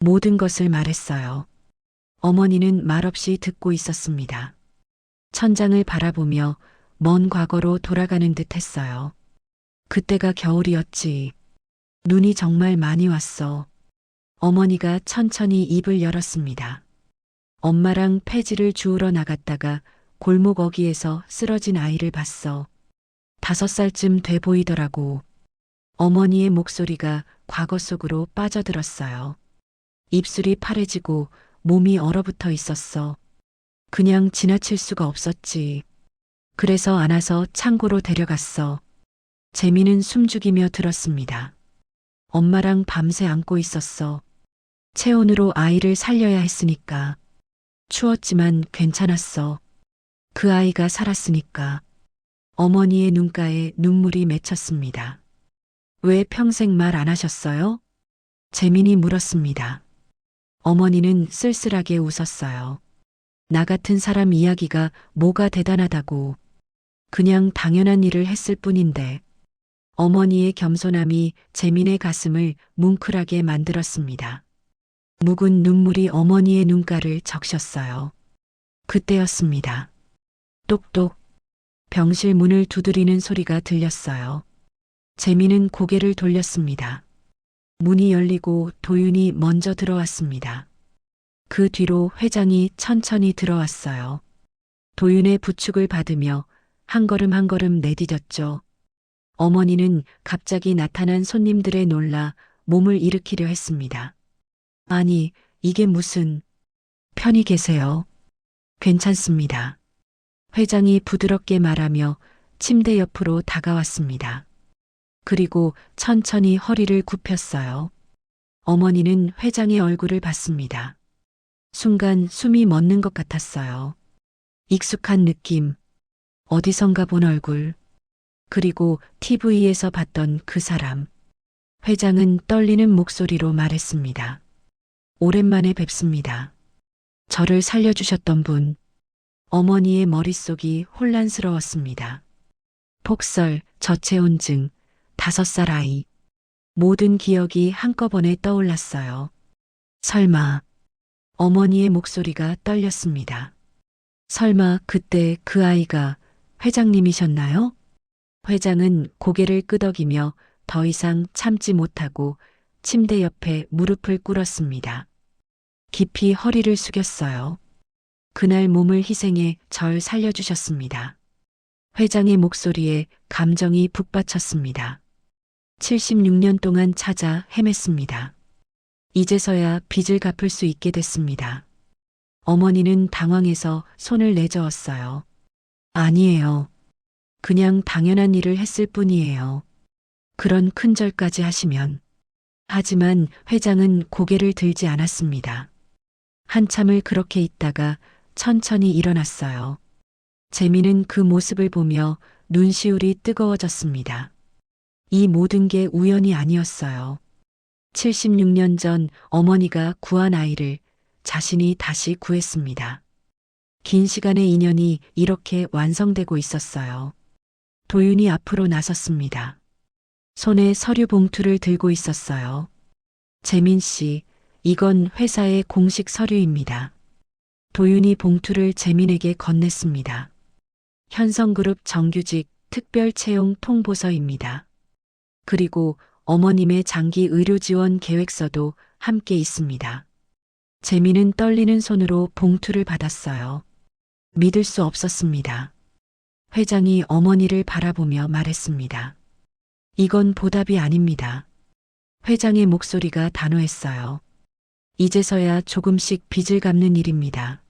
모든 것을 말했어요. 어머니는 말없이 듣고 있었습니다. 천장을 바라보며 먼 과거로 돌아가는 듯 했어요. 그때가 겨울이었지. 눈이 정말 많이 왔어. 어머니가 천천히 입을 열었습니다. 엄마랑 폐지를 주우러 나갔다가 골목 어귀에서 쓰러진 아이를 봤어. 5살쯤 돼 보이더라고. 어머니의 목소리가 과거 속으로 빠져들었어요. 입술이 파래지고 몸이 얼어붙어 있었어. 그냥 지나칠 수가 없었지. 그래서 안아서 창고로 데려갔어. 재민은 숨죽이며 들었습니다. 엄마랑 밤새 안고 있었어. 체온으로 아이를 살려야 했으니까. 추웠지만 괜찮았어. 그 아이가 살았으니까. 어머니의 눈가에 눈물이 맺혔습니다. 왜 평생 말 안 하셨어요? 재민이 물었습니다. 어머니는 쓸쓸하게 웃었어요. 나 같은 사람 이야기가 뭐가 대단하다고. 그냥 당연한 일을 했을 뿐인데. 어머니의 겸손함이 재민의 가슴을 뭉클하게 만들었습니다. 묵은 눈물이 어머니의 눈가를 적셨어요. 그때였습니다. 똑똑. 병실 문을 두드리는 소리가 들렸어요. 재민은 고개를 돌렸습니다. 문이 열리고 도윤이 먼저 들어왔습니다. 그 뒤로 회장이 천천히 들어왔어요. 도윤의 부축을 받으며 한 걸음 한 걸음 내디뎠죠. 어머니는 갑자기 나타난 손님들에 놀라 몸을 일으키려 했습니다. 아니, 이게 무슨... 편히 계세요. 괜찮습니다. 회장이 부드럽게 말하며 침대 옆으로 다가왔습니다. 그리고 천천히 허리를 굽혔어요. 어머니는 회장의 얼굴을 봤습니다. 순간 숨이 멎는 것 같았어요. 익숙한 느낌, 어디선가 본 얼굴, 그리고 TV에서 봤던 그 사람. 회장은 떨리는 목소리로 말했습니다. 오랜만에 뵙습니다. 저를 살려주셨던 분. 어머니의 머릿속이 혼란스러웠습니다. 폭설, 저체온증, 5살 아이. 모든 기억이 한꺼번에 떠올랐어요. 설마. 어머니의 목소리가 떨렸습니다. 설마 그때 그 아이가 회장님이셨나요? 회장은 고개를 끄덕이며 더 이상 참지 못하고 침대 옆에 무릎을 꿇었습니다. 깊이 허리를 숙였어요. 그날 몸을 희생해 절 살려주셨습니다. 회장의 목소리에 감정이 북받쳤습니다. 76년 동안 찾아 헤맸습니다. 이제서야 빚을 갚을 수 있게 됐습니다. 어머니는 당황해서 손을 내저었어요. 아니에요. 그냥 당연한 일을 했을 뿐이에요. 그런 큰 절까지 하시면. 하지만 회장은 고개를 들지 않았습니다. 한참을 그렇게 있다가 천천히 일어났어요. 재민은 그 모습을 보며 눈시울이 뜨거워졌습니다. 이 모든 게 우연이 아니었어요. 76년 전 어머니가 구한 아이를 자신이 다시 구했습니다. 긴 시간의 인연이 이렇게 완성되고 있었어요. 도윤이 앞으로 나섰습니다. 손에 서류 봉투를 들고 있었어요. 재민 씨, 이건 회사의 공식 서류입니다. 도윤이 봉투를 재민에게 건넸습니다. 현성그룹 정규직 특별 채용 통보서입니다. 그리고 어머님의 장기 의료 지원 계획서도 함께 있습니다. 재민은 떨리는 손으로 봉투를 받았어요. 믿을 수 없었습니다. 회장이 어머니를 바라보며 말했습니다. 이건 보답이 아닙니다. 회장의 목소리가 단호했어요. 이제서야 조금씩 빚을 갚는 일입니다.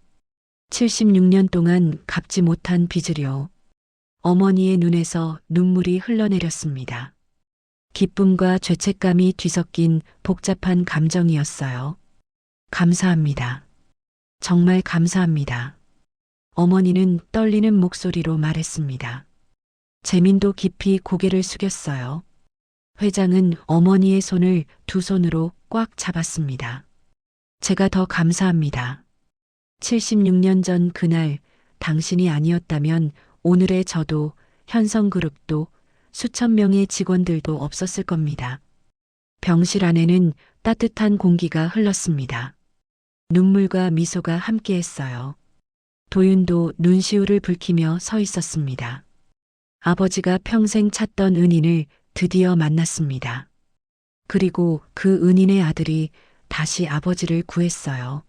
76년 동안 갚지 못한 빚을요. 어머니의 눈에서 눈물이 흘러내렸습니다. 기쁨과 죄책감이 뒤섞인 복잡한 감정이었어요. 감사합니다. 정말 감사합니다. 어머니는 떨리는 목소리로 말했습니다. 재민도 깊이 고개를 숙였어요. 회장은 어머니의 손을 두 손으로 꽉 잡았습니다. 제가 더 감사합니다. 76년 전 그날 당신이 아니었다면 오늘의 저도 현성그룹도 수천 명의 직원들도 없었을 겁니다. 병실 안에는 따뜻한 공기가 흘렀습니다. 눈물과 미소가 함께했어요. 도윤도 눈시울을 붉히며 서 있었습니다. 아버지가 평생 찾던 은인을 드디어 만났습니다. 그리고 그 은인의 아들이 다시 아버지를 구했어요.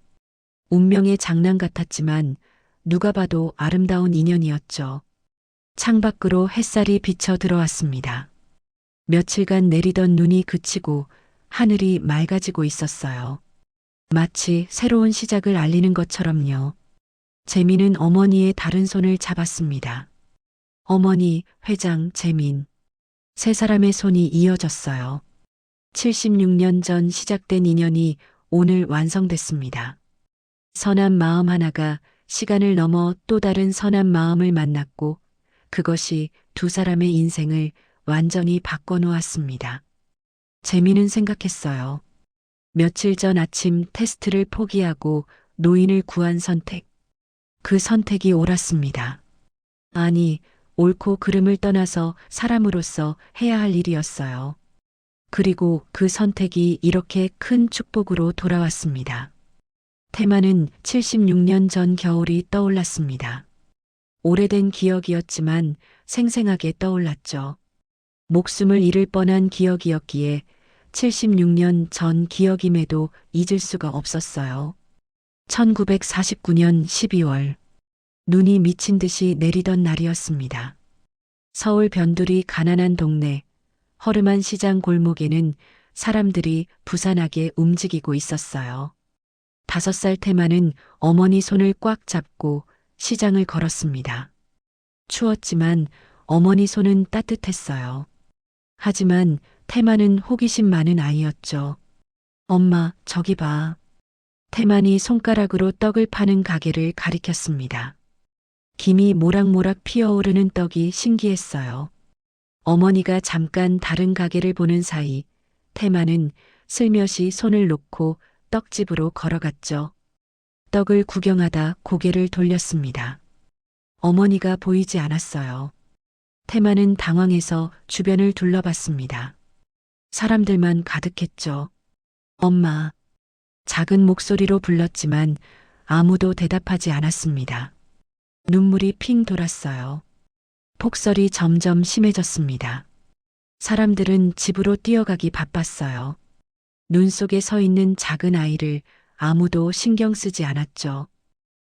운명의 장난 같았지만 누가 봐도 아름다운 인연이었죠. 창밖으로 햇살이 비쳐 들어왔습니다. 며칠간 내리던 눈이 그치고 하늘이 맑아지고 있었어요. 마치 새로운 시작을 알리는 것처럼요. 재민은 어머니의 다른 손을 잡았습니다. 어머니, 회장, 재민. 세 사람의 손이 이어졌어요. 76년 전 시작된 인연이 오늘 완성됐습니다. 선한 마음 하나가 시간을 넘어 또 다른 선한 마음을 만났고 그것이 두 사람의 인생을 완전히 바꿔놓았습니다. 재미는 생각했어요. 며칠 전 아침 테스트를 포기하고 노인을 구한 선택. 그 선택이 옳았습니다. 아니, 옳고 그름을 떠나서 사람으로서 해야 할 일이었어요. 그리고 그 선택이 이렇게 큰 축복으로 돌아왔습니다. 테마는 76년 전 겨울이 떠올랐습니다. 오래된 기억이었지만 생생하게 떠올랐죠. 목숨을 잃을 뻔한 기억이었기에 76년 전 기억임에도 잊을 수가 없었어요. 1949년 12월 눈이 미친 듯이 내리던 날이었습니다. 서울 변두리 가난한 동네 허름한 시장 골목에는 사람들이 부산하게 움직이고 있었어요. 5살 테마는 어머니 손을 꽉 잡고 시장을 걸었습니다. 추웠지만 어머니 손은 따뜻했어요. 하지만 테마는 호기심 많은 아이였죠. 엄마, 저기 봐. 테만이 손가락으로 떡을 파는 가게를 가리켰습니다. 김이 모락모락 피어오르는 떡이 신기했어요. 어머니가 잠깐 다른 가게를 보는 사이 테마는 슬며시 손을 놓고 떡집으로 걸어갔죠. 떡을 구경하다 고개를 돌렸습니다. 어머니가 보이지 않았어요. 테마는 당황해서 주변을 둘러봤습니다. 사람들만 가득했죠. 엄마. 작은 목소리로 불렀지만 아무도 대답하지 않았습니다. 눈물이 핑 돌았어요. 폭설이 점점 심해졌습니다. 사람들은 집으로 뛰어가기 바빴어요. 눈 속에 서 있는 작은 아이를 아무도 신경 쓰지 않았죠.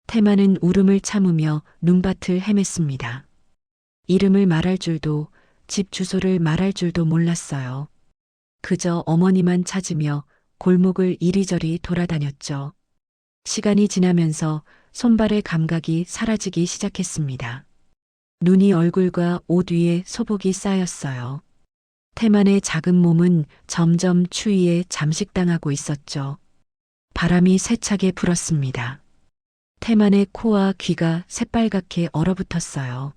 테마는 울음을 참으며 눈밭을 헤맸습니다. 이름을 말할 줄도 집 주소를 말할 줄도 몰랐어요. 그저 어머니만 찾으며 골목을 이리저리 돌아다녔죠. 시간이 지나면서 손발의 감각이 사라지기 시작했습니다. 눈이 얼굴과 옷 위에 소복이 쌓였어요. 테만의 작은 몸은 점점 추위에 잠식당하고 있었죠. 바람이 세차게 불었습니다. 테만의 코와 귀가 새빨갛게 얼어붙었어요.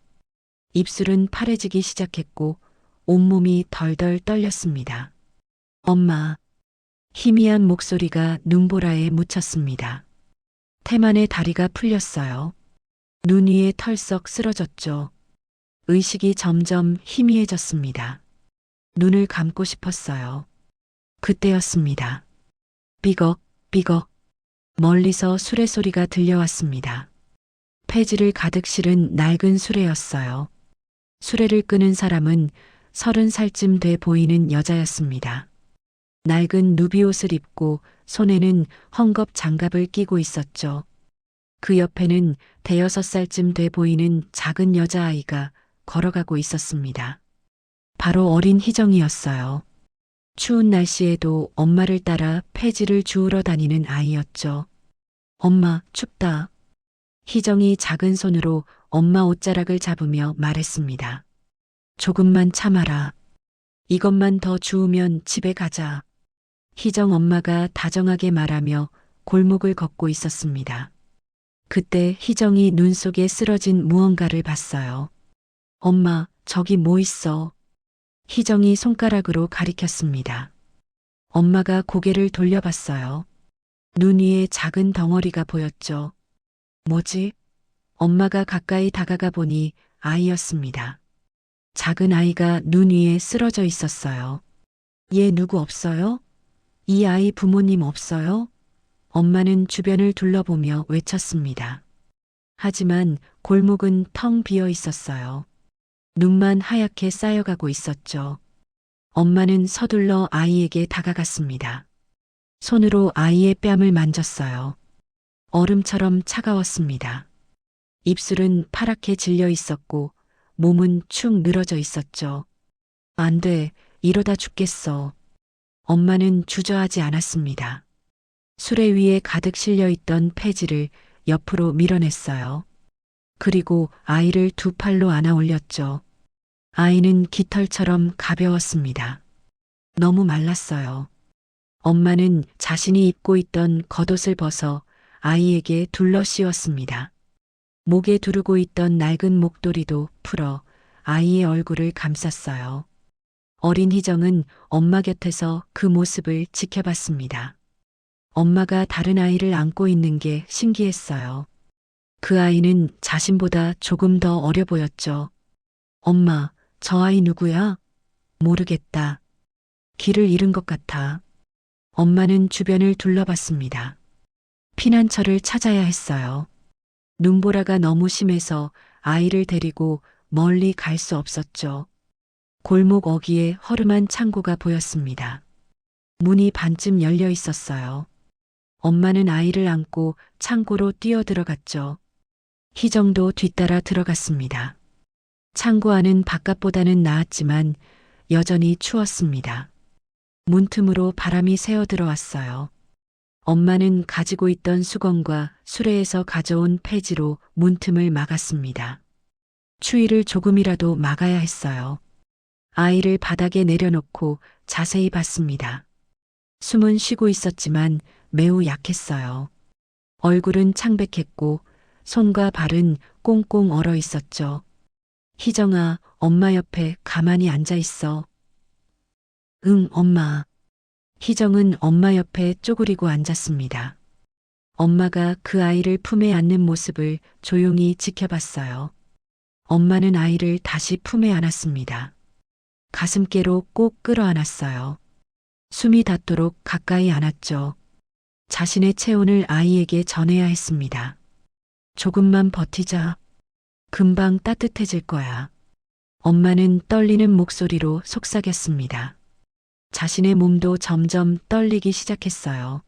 입술은 파래지기 시작했고 온몸이 덜덜 떨렸습니다. 엄마. 희미한 목소리가 눈보라에 묻혔습니다. 테만의 다리가 풀렸어요. 눈 위에 털썩 쓰러졌죠. 의식이 점점 희미해졌습니다. 눈을 감고 싶었어요. 그때였습니다. 삐걱, 삐걱. 멀리서 수레소리가 들려왔습니다. 폐지를 가득 실은 낡은 수레였어요. 수레를 끄는 사람은 30살쯤 돼 보이는 여자였습니다. 낡은 누비옷을 입고 손에는 헝겊 장갑을 끼고 있었죠. 그 옆에는 5살쯤 돼 보이는 작은 여자아이가 걸어가고 있었습니다. 바로 어린 희정이었어요. 추운 날씨에도 엄마를 따라 폐지를 주우러 다니는 아이였죠. 엄마, 춥다. 희정이 작은 손으로 엄마 옷자락을 잡으며 말했습니다. 조금만 참아라. 이것만 더 주우면 집에 가자. 희정 엄마가 다정하게 말하며 골목을 걷고 있었습니다. 그때 희정이 눈 속에 쓰러진 무언가를 봤어요. 엄마, 저기 뭐 있어? 희정이 손가락으로 가리켰습니다. 엄마가 고개를 돌려봤어요. 눈 위에 작은 덩어리가 보였죠. 뭐지? 엄마가 가까이 다가가 보니 아이였습니다. 작은 아이가 눈 위에 쓰러져 있었어요. 얘 누구 없어요? 이 아이 부모님 없어요? 엄마는 주변을 둘러보며 외쳤습니다. 하지만 골목은 텅 비어 있었어요. 눈만 하얗게 쌓여가고 있었죠. 엄마는 서둘러 아이에게 다가갔습니다. 손으로 아이의 뺨을 만졌어요. 얼음처럼 차가웠습니다. 입술은 파랗게 질려 있었고 몸은 축 늘어져 있었죠. 안 돼, 이러다 죽겠어. 엄마는 주저하지 않았습니다. 수레 위에 가득 실려 있던 폐지를 옆으로 밀어냈어요. 그리고 아이를 두 팔로 안아 올렸죠. 아이는 깃털처럼 가벼웠습니다. 너무 말랐어요. 엄마는 자신이 입고 있던 겉옷을 벗어 아이에게 둘러 씌웠습니다. 목에 두르고 있던 낡은 목도리도 풀어 아이의 얼굴을 감쌌어요. 어린 희정은 엄마 곁에서 그 모습을 지켜봤습니다. 엄마가 다른 아이를 안고 있는 게 신기했어요. 그 아이는 자신보다 조금 더 어려 보였죠. 엄마, 저 아이 누구야? 모르겠다. 길을 잃은 것 같아. 엄마는 주변을 둘러봤습니다. 피난처를 찾아야 했어요. 눈보라가 너무 심해서 아이를 데리고 멀리 갈 수 없었죠. 골목 어귀에 허름한 창고가 보였습니다. 문이 반쯤 열려 있었어요. 엄마는 아이를 안고 창고로 뛰어들어갔죠. 희정도 뒤따라 들어갔습니다. 창고 안은 바깥보다는 나았지만 여전히 추웠습니다. 문틈으로 바람이 새어 들어왔어요. 엄마는 가지고 있던 수건과 수레에서 가져온 폐지로 문틈을 막았습니다. 추위를 조금이라도 막아야 했어요. 아이를 바닥에 내려놓고 자세히 봤습니다. 숨은 쉬고 있었지만 매우 약했어요. 얼굴은 창백했고 손과 발은 꽁꽁 얼어 있었죠. 희정아, 엄마 옆에 가만히 앉아 있어. 응, 엄마. 희정은 엄마 옆에 쪼그리고 앉았습니다. 엄마가 그 아이를 품에 안는 모습을 조용히 지켜봤어요. 엄마는 아이를 다시 품에 안았습니다. 가슴께로 꼭 끌어안았어요. 숨이 닿도록 가까이 안았죠. 자신의 체온을 아이에게 전해야 했습니다. 조금만 버티자. 금방 따뜻해질 거야. 엄마는 떨리는 목소리로 속삭였습니다. 자신의 몸도 점점 떨리기 시작했어요.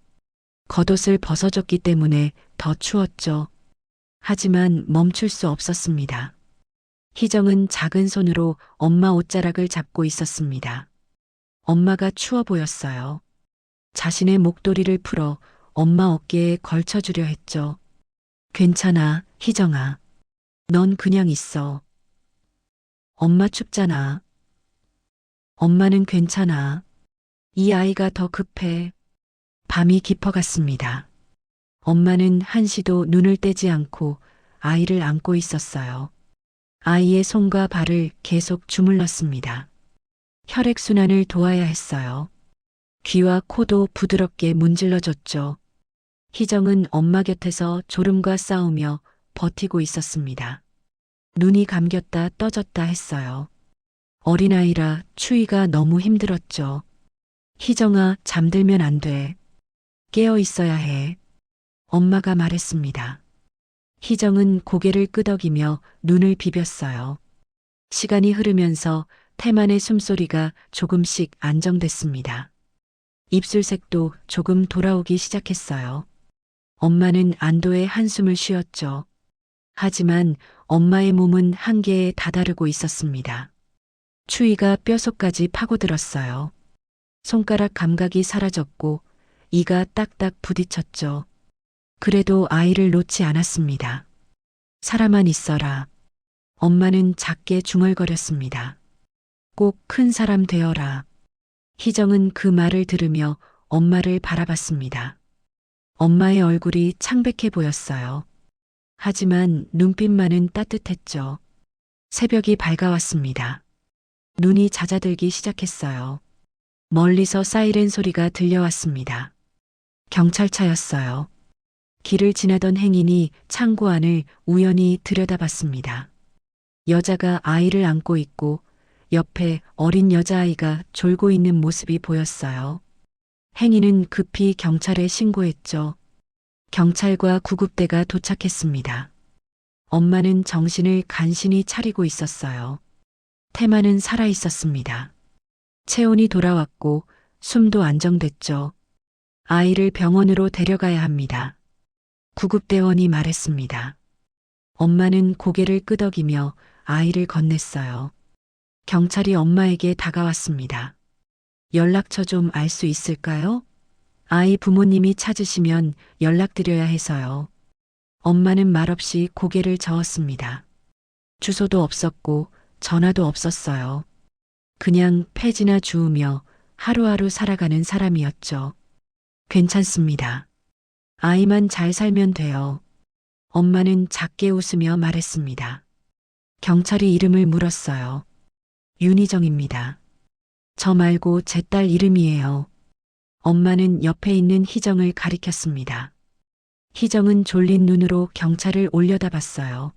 겉옷을 벗어줬기 때문에 더 추웠죠. 하지만 멈출 수 없었습니다. 희정은 작은 손으로 엄마 옷자락을 잡고 있었습니다. 엄마가 추워 보였어요. 자신의 목도리를 풀어 엄마 어깨에 걸쳐주려 했죠. 괜찮아, 희정아. 넌 그냥 있어. 엄마 춥잖아. 엄마는 괜찮아. 이 아이가 더 급해. 밤이 깊어갔습니다. 엄마는 한시도 눈을 떼지 않고 아이를 안고 있었어요. 아이의 손과 발을 계속 주물렀습니다. 혈액순환을 도와야 했어요. 귀와 코도 부드럽게 문질러줬죠. 희정은 엄마 곁에서 졸음과 싸우며 버티고 있었습니다. 눈이 감겼다 떠졌다 했어요. 어린아이라 추위가 너무 힘들었죠. 희정아, 잠들면 안 돼. 깨어 있어야 해. 엄마가 말했습니다. 희정은 고개를 끄덕이며 눈을 비볐어요. 시간이 흐르면서 태만의 숨소리가 조금씩 안정됐습니다. 입술색도 조금 돌아오기 시작했어요. 엄마는 안도의 한숨을 쉬었죠. 하지만 엄마의 몸은 한계에 다다르고 있었습니다. 추위가 뼛속까지 파고들었어요. 손가락 감각이 사라졌고 이가 딱딱 부딪혔죠. 그래도 아이를 놓지 않았습니다. 살아만 있어라. 엄마는 작게 중얼거렸습니다. 꼭 큰 사람 되어라. 희정은 그 말을 들으며 엄마를 바라봤습니다. 엄마의 얼굴이 창백해 보였어요. 하지만 눈빛만은 따뜻했죠. 새벽이 밝아왔습니다. 눈이 잦아들기 시작했어요. 멀리서 사이렌 소리가 들려왔습니다. 경찰차였어요. 길을 지나던 행인이 창고 안을 우연히 들여다봤습니다. 여자가 아이를 안고 있고 옆에 어린 여자아이가 졸고 있는 모습이 보였어요. 행인은 급히 경찰에 신고했죠. 경찰과 구급대가 도착했습니다. 엄마는 정신을 간신히 차리고 있었어요. 태만은 살아 있었습니다. 체온이 돌아왔고 숨도 안정됐죠. 아이를 병원으로 데려가야 합니다. 구급대원이 말했습니다. 엄마는 고개를 끄덕이며 아이를 건넸어요. 경찰이 엄마에게 다가왔습니다. 연락처 좀 알 수 있을까요? 아이 부모님이 찾으시면 연락드려야 해서요. 엄마는 말없이 고개를 저었습니다. 주소도 없었고 전화도 없었어요. 그냥 폐지나 주우며 하루하루 살아가는 사람이었죠. 괜찮습니다. 아이만 잘 살면 돼요. 엄마는 작게 웃으며 말했습니다. 경찰이 이름을 물었어요. 윤희정입니다. 저 말고 제 딸 이름이에요. 엄마는 옆에 있는 희정을 가리켰습니다. 희정은 졸린 눈으로 경찰을 올려다봤어요.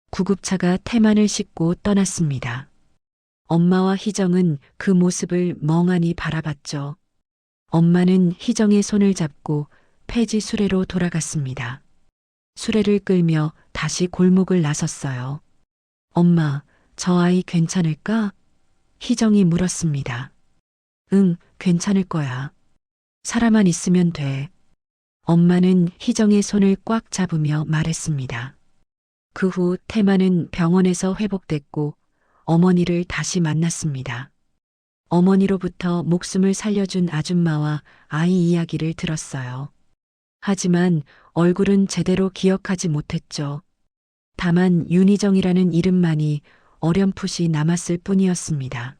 구급차가 태만을 싣고 떠났습니다. 엄마와 희정은 그 모습을 멍하니 바라봤죠. 엄마는 희정의 손을 잡고 폐지 수레로 돌아갔습니다. 수레를 끌며 다시 골목을 나섰어요. 엄마, 저 아이 괜찮을까? 희정이 물었습니다. 응, 괜찮을 거야. 사람만 있으면 돼. 엄마는 희정의 손을 꽉 잡으며 말했습니다. 그 후 태만은 병원에서 회복됐고 어머니를 다시 만났습니다. 어머니로부터 목숨을 살려준 아줌마와 아이 이야기를 들었어요. 하지만 얼굴은 제대로 기억하지 못했죠. 다만 윤희정이라는 이름만이 어렴풋이 남았을 뿐이었습니다.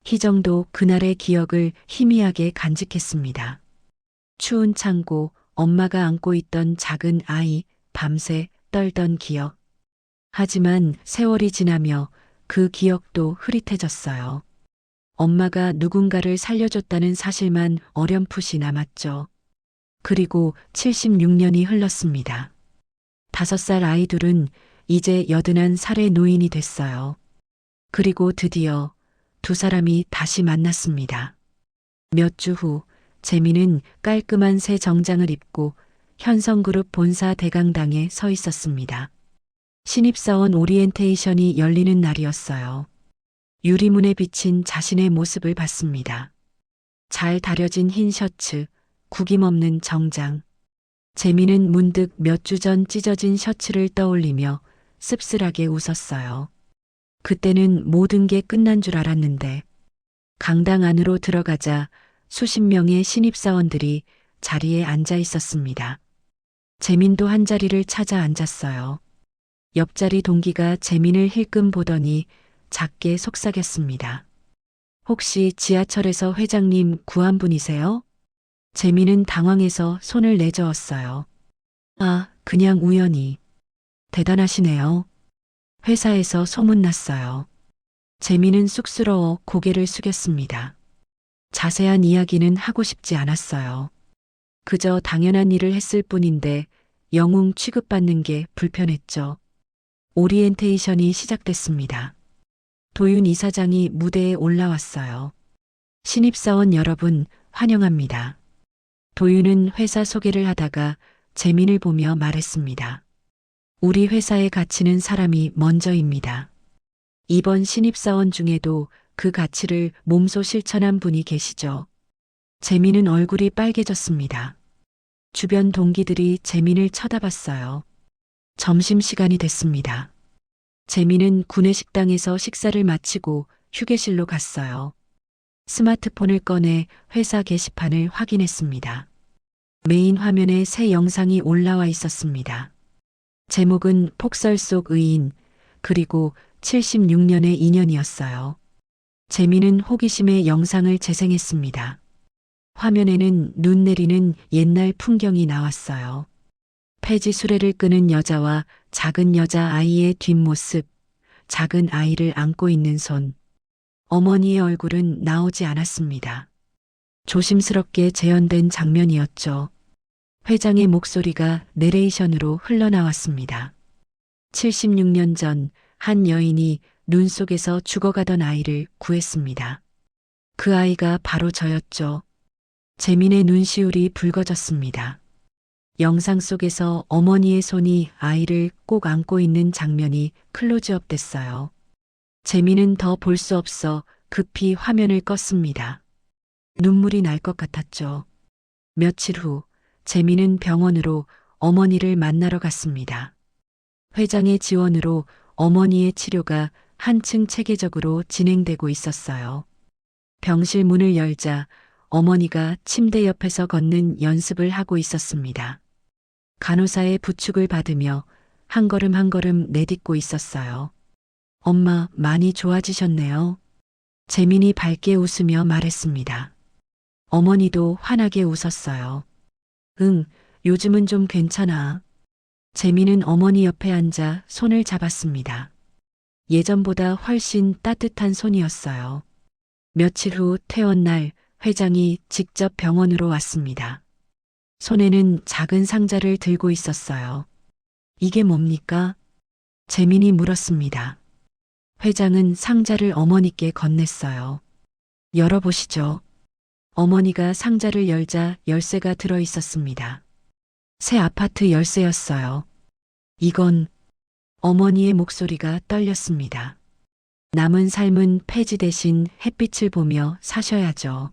희정도 그날의 기억을 희미하게 간직했습니다. 추운 창고, 엄마가 안고 있던 작은 아이, 밤새 떨던 기억. 하지만 세월이 지나며 그 기억도 흐릿해졌어요. 엄마가 누군가를 살려줬다는 사실만 어렴풋이 남았죠. 그리고 76년이 흘렀습니다. 5살 아이 둘은 이제 여든한 살의 노인이 됐어요. 그리고 드디어 두 사람이 다시 만났습니다. 몇 주 후 재민은 깔끔한 새 정장을 입고 현성그룹 본사 대강당에 서 있었습니다. 신입사원 오리엔테이션이 열리는 날이었어요. 유리문에 비친 자신의 모습을 봤습니다. 잘 다려진 흰 셔츠, 구김없는 정장. 재민은 문득 몇 주 전 찢어진 셔츠를 떠올리며 씁쓸하게 웃었어요. 그때는 모든 게 끝난 줄 알았는데 강당 안으로 들어가자 수십 명의 신입사원들이 자리에 앉아 있었습니다. 재민도 한 자리를 찾아 앉았어요. 옆자리 동기가 재민을 힐끔 보더니 작게 속삭였습니다. 혹시 지하철에서 회장님 구한 분이세요? 재민은 당황해서 손을 내저었어요. 아, 그냥 우연히. 대단하시네요. 회사에서 소문났어요. 재민은 쑥스러워 고개를 숙였습니다. 자세한 이야기는 하고 싶지 않았어요. 그저 당연한 일을 했을 뿐인데 영웅 취급받는 게 불편했죠. 오리엔테이션이 시작됐습니다. 도윤 이사장이 무대에 올라왔어요. 신입사원 여러분, 환영합니다. 도윤은 회사 소개를 하다가 재민을 보며 말했습니다. 우리 회사에 갇히는 사람이 먼저입니다. 이번 신입사원 중에도 그 가치를 몸소 실천한 분이 계시죠. 재민은 얼굴이 빨개졌습니다. 주변 동기들이 재민을 쳐다봤어요. 점심시간이 됐습니다. 재민은 구내식당에서 식사를 마치고 휴게실로 갔어요. 스마트폰을 꺼내 회사 게시판을 확인했습니다. 메인 화면에 새 영상이 올라와 있었습니다. 제목은 폭설 속 의인, 그리고 76년의 인연이었어요. 재민은 호기심에 영상을 재생했습니다. 화면에는 눈 내리는 옛날 풍경이 나왔어요. 폐지 수레를 끄는 여자와 작은 여자 아이의 뒷모습, 작은 아이를 안고 있는 손. 어머니의 얼굴은 나오지 않았습니다. 조심스럽게 재현된 장면이었죠. 회장의 목소리가 내레이션으로 흘러나왔습니다. 76년 전 한 여인이 눈 속에서 죽어가던 아이를 구했습니다. 그 아이가 바로 저였죠. 재민의 눈시울이 붉어졌습니다. 영상 속에서 어머니의 손이 아이를 꼭 안고 있는 장면이 클로즈업 됐어요. 재민은 더 볼 수 없어 급히 화면을 껐습니다. 눈물이 날 것 같았죠. 며칠 후 재민은 병원으로 어머니를 만나러 갔습니다. 회장의 지원으로 어머니의 치료가 한층 체계적으로 진행되고 있었어요. 병실 문을 열자 어머니가 침대 옆에서 걷는 연습을 하고 있었습니다. 간호사의 부축을 받으며 한 걸음 한 걸음 내딛고 있었어요. 엄마 많이 좋아지셨네요. 재민이 밝게 웃으며 말했습니다. 어머니도 환하게 웃었어요. 응, 요즘은 좀 괜찮아. 재민은 어머니 옆에 앉아 손을 잡았습니다. 예전보다 훨씬 따뜻한 손이었어요. 며칠 후 퇴원날 회장이 직접 병원으로 왔습니다. 손에는 작은 상자를 들고 있었어요. 이게 뭡니까? 재민이 물었습니다. 회장은 상자를 어머니께 건넸어요. 열어보시죠. 어머니가 상자를 열자 열쇠가 들어 있었습니다. 새 아파트 열쇠였어요. 이건 어머니의 목소리가 떨렸습니다. 남은 삶은 폐지 대신 햇빛을 보며 사셔야죠.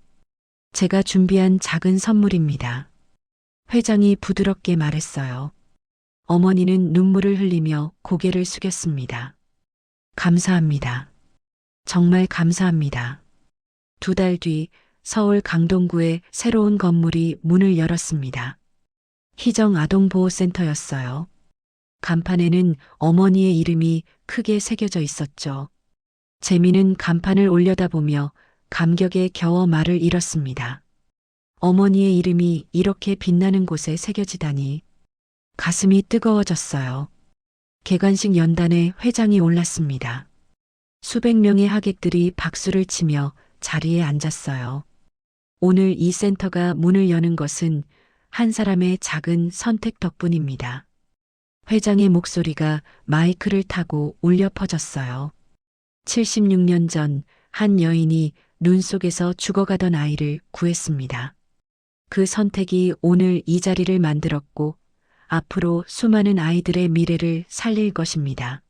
제가 준비한 작은 선물입니다. 회장이 부드럽게 말했어요. 어머니는 눈물을 흘리며 고개를 숙였습니다. 감사합니다. 정말 감사합니다. 2달 뒤 서울 강동구의 새로운 건물이 문을 열었습니다. 희정 아동보호센터였어요. 간판에는 어머니의 이름이 크게 새겨져 있었죠. 재민은 간판을 올려다보며 감격에 겨워 말을 잃었습니다. 어머니의 이름이 이렇게 빛나는 곳에 새겨지다니. 가슴이 뜨거워졌어요. 개관식 연단에 회장이 올랐습니다. 수백 명의 하객들이 박수를 치며 자리에 앉았어요. 오늘 이 센터가 문을 여는 것은 한 사람의 작은 선택 덕분입니다. 회장의 목소리가 마이크를 타고 울려 퍼졌어요. 76년 전 한 여인이 눈 속에서 죽어가던 아이를 구했습니다. 그 선택이 오늘 이 자리를 만들었고 앞으로 수많은 아이들의 미래를 살릴 것입니다.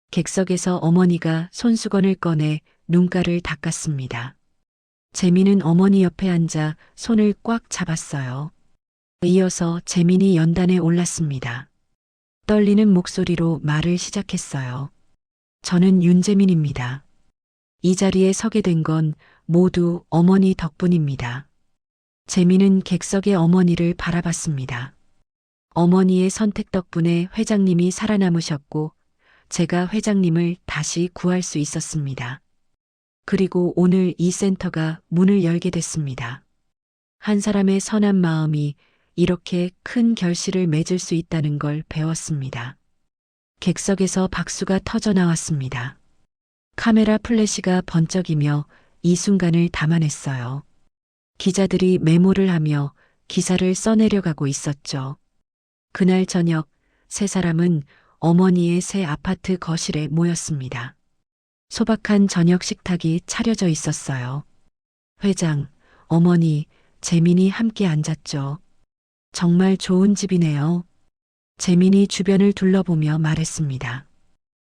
객석에서 어머니가 손수건을 꺼내 눈가를 닦았습니다. 재민은 어머니 옆에 앉아 손을 꽉 잡았어요. 이어서 재민이 연단에 올랐습니다. 떨리는 목소리로 말을 시작했어요. 저는 윤재민입니다. 이 자리에 서게 된 건 모두 어머니 덕분입니다. 재민은 객석의 어머니를 바라봤습니다. 어머니의 선택 덕분에 회장님이 살아남으셨고 제가 회장님을 다시 구할 수 있었습니다. 그리고 오늘 이 센터가 문을 열게 됐습니다. 한 사람의 선한 마음이 이렇게 큰 결실을 맺을 수 있다는 걸 배웠습니다. 객석에서 박수가 터져 나왔습니다. 카메라 플래시가 번쩍이며 이 순간을 담아냈어요. 기자들이 메모를 하며 기사를 써내려가고 있었죠. 그날 저녁 세 사람은 어머니의 새 아파트 거실에 모였습니다. 소박한 저녁 식탁이 차려져 있었어요. 회장, 어머니, 재민이 함께 앉았죠. 정말 좋은 집이네요. 재민이 주변을 둘러보며 말했습니다.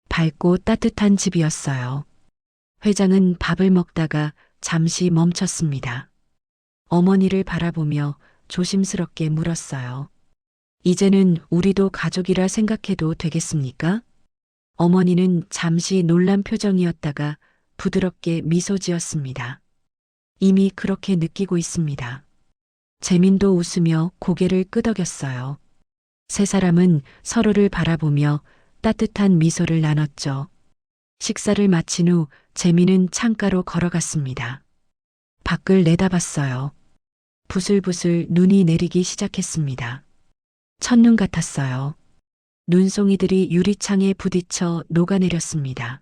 밝고 따뜻한 집이었어요. 회장은 밥을 먹다가 잠시 멈췄습니다. 어머니를 바라보며 조심스럽게 물었어요. 이제는 우리도 가족이라 생각해도 되겠습니까? 어머니는 잠시 놀란 표정이었다가 부드럽게 미소 지었습니다. 이미 그렇게 느끼고 있습니다. 재민도 웃으며 고개를 끄덕였어요. 세 사람은 서로를 바라보며 따뜻한 미소를 나눴죠. 식사를 마친 후 재민은 창가로 걸어갔습니다. 밖을 내다봤어요. 부슬부슬 눈이 내리기 시작했습니다. 첫눈 같았어요. 눈송이들이 유리창에 부딪혀 녹아내렸습니다.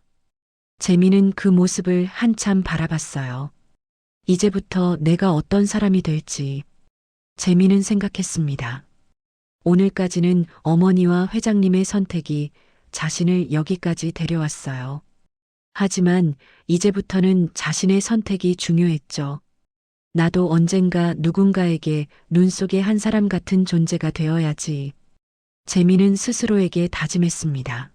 재민은 그 모습을 한참 바라봤어요. 이제부터 내가 어떤 사람이 될지 재민은 생각했습니다. 오늘까지는 어머니와 회장님의 선택이 자신을 여기까지 데려왔어요. 하지만 이제부터는 자신의 선택이 중요했죠. 나도 언젠가 누군가에게 눈 속의 한 사람 같은 존재가 되어야지. 재민은 스스로에게 다짐했습니다.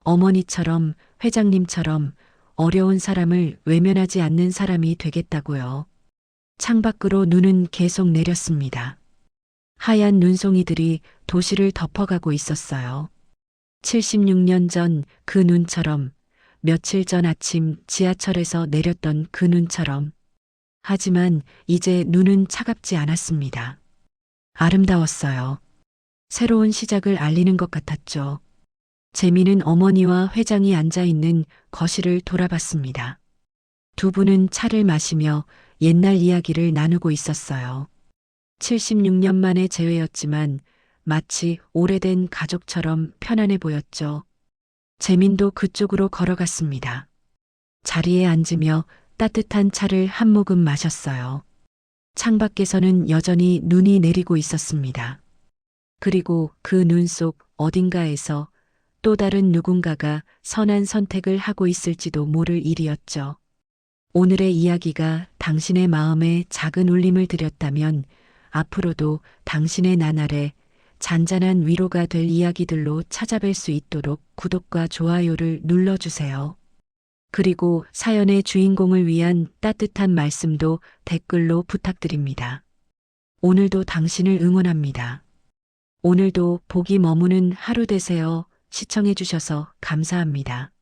어머니처럼 회장님처럼 어려운 사람을 외면하지 않는 사람이 되겠다고요. 창밖으로 눈은 계속 내렸습니다. 하얀 눈송이들이 도시를 덮어가고 있었어요. 76년 전 그 눈처럼, 며칠 전 아침 지하철에서 내렸던 그 눈처럼. 하지만 이제 눈은 차갑지 않았습니다. 아름다웠어요. 새로운 시작을 알리는 것 같았죠. 재민은 어머니와 회장이 앉아 있는 거실을 돌아봤습니다. 두 분은 차를 마시며 옛날 이야기를 나누고 있었어요. 76년 만의 재회였지만 마치 오래된 가족처럼 편안해 보였죠. 재민도 그쪽으로 걸어갔습니다. 자리에 앉으며 따뜻한 차를 한 모금 마셨어요. 창밖에서는 여전히 눈이 내리고 있었습니다. 그리고 그 눈 속 어딘가에서 또 다른 누군가가 선한 선택을 하고 있을지도 모를 일이었죠. 오늘의 이야기가 당신의 마음에 작은 울림을 드렸다면 앞으로도 당신의 나날에 잔잔한 위로가 될 이야기들로 찾아뵐 수 있도록 구독과 좋아요를 눌러주세요. 그리고 사연의 주인공을 위한 따뜻한 말씀도 댓글로 부탁드립니다. 오늘도 당신을 응원합니다. 오늘도 복이 머무는 하루 되세요. 시청해주셔서 감사합니다.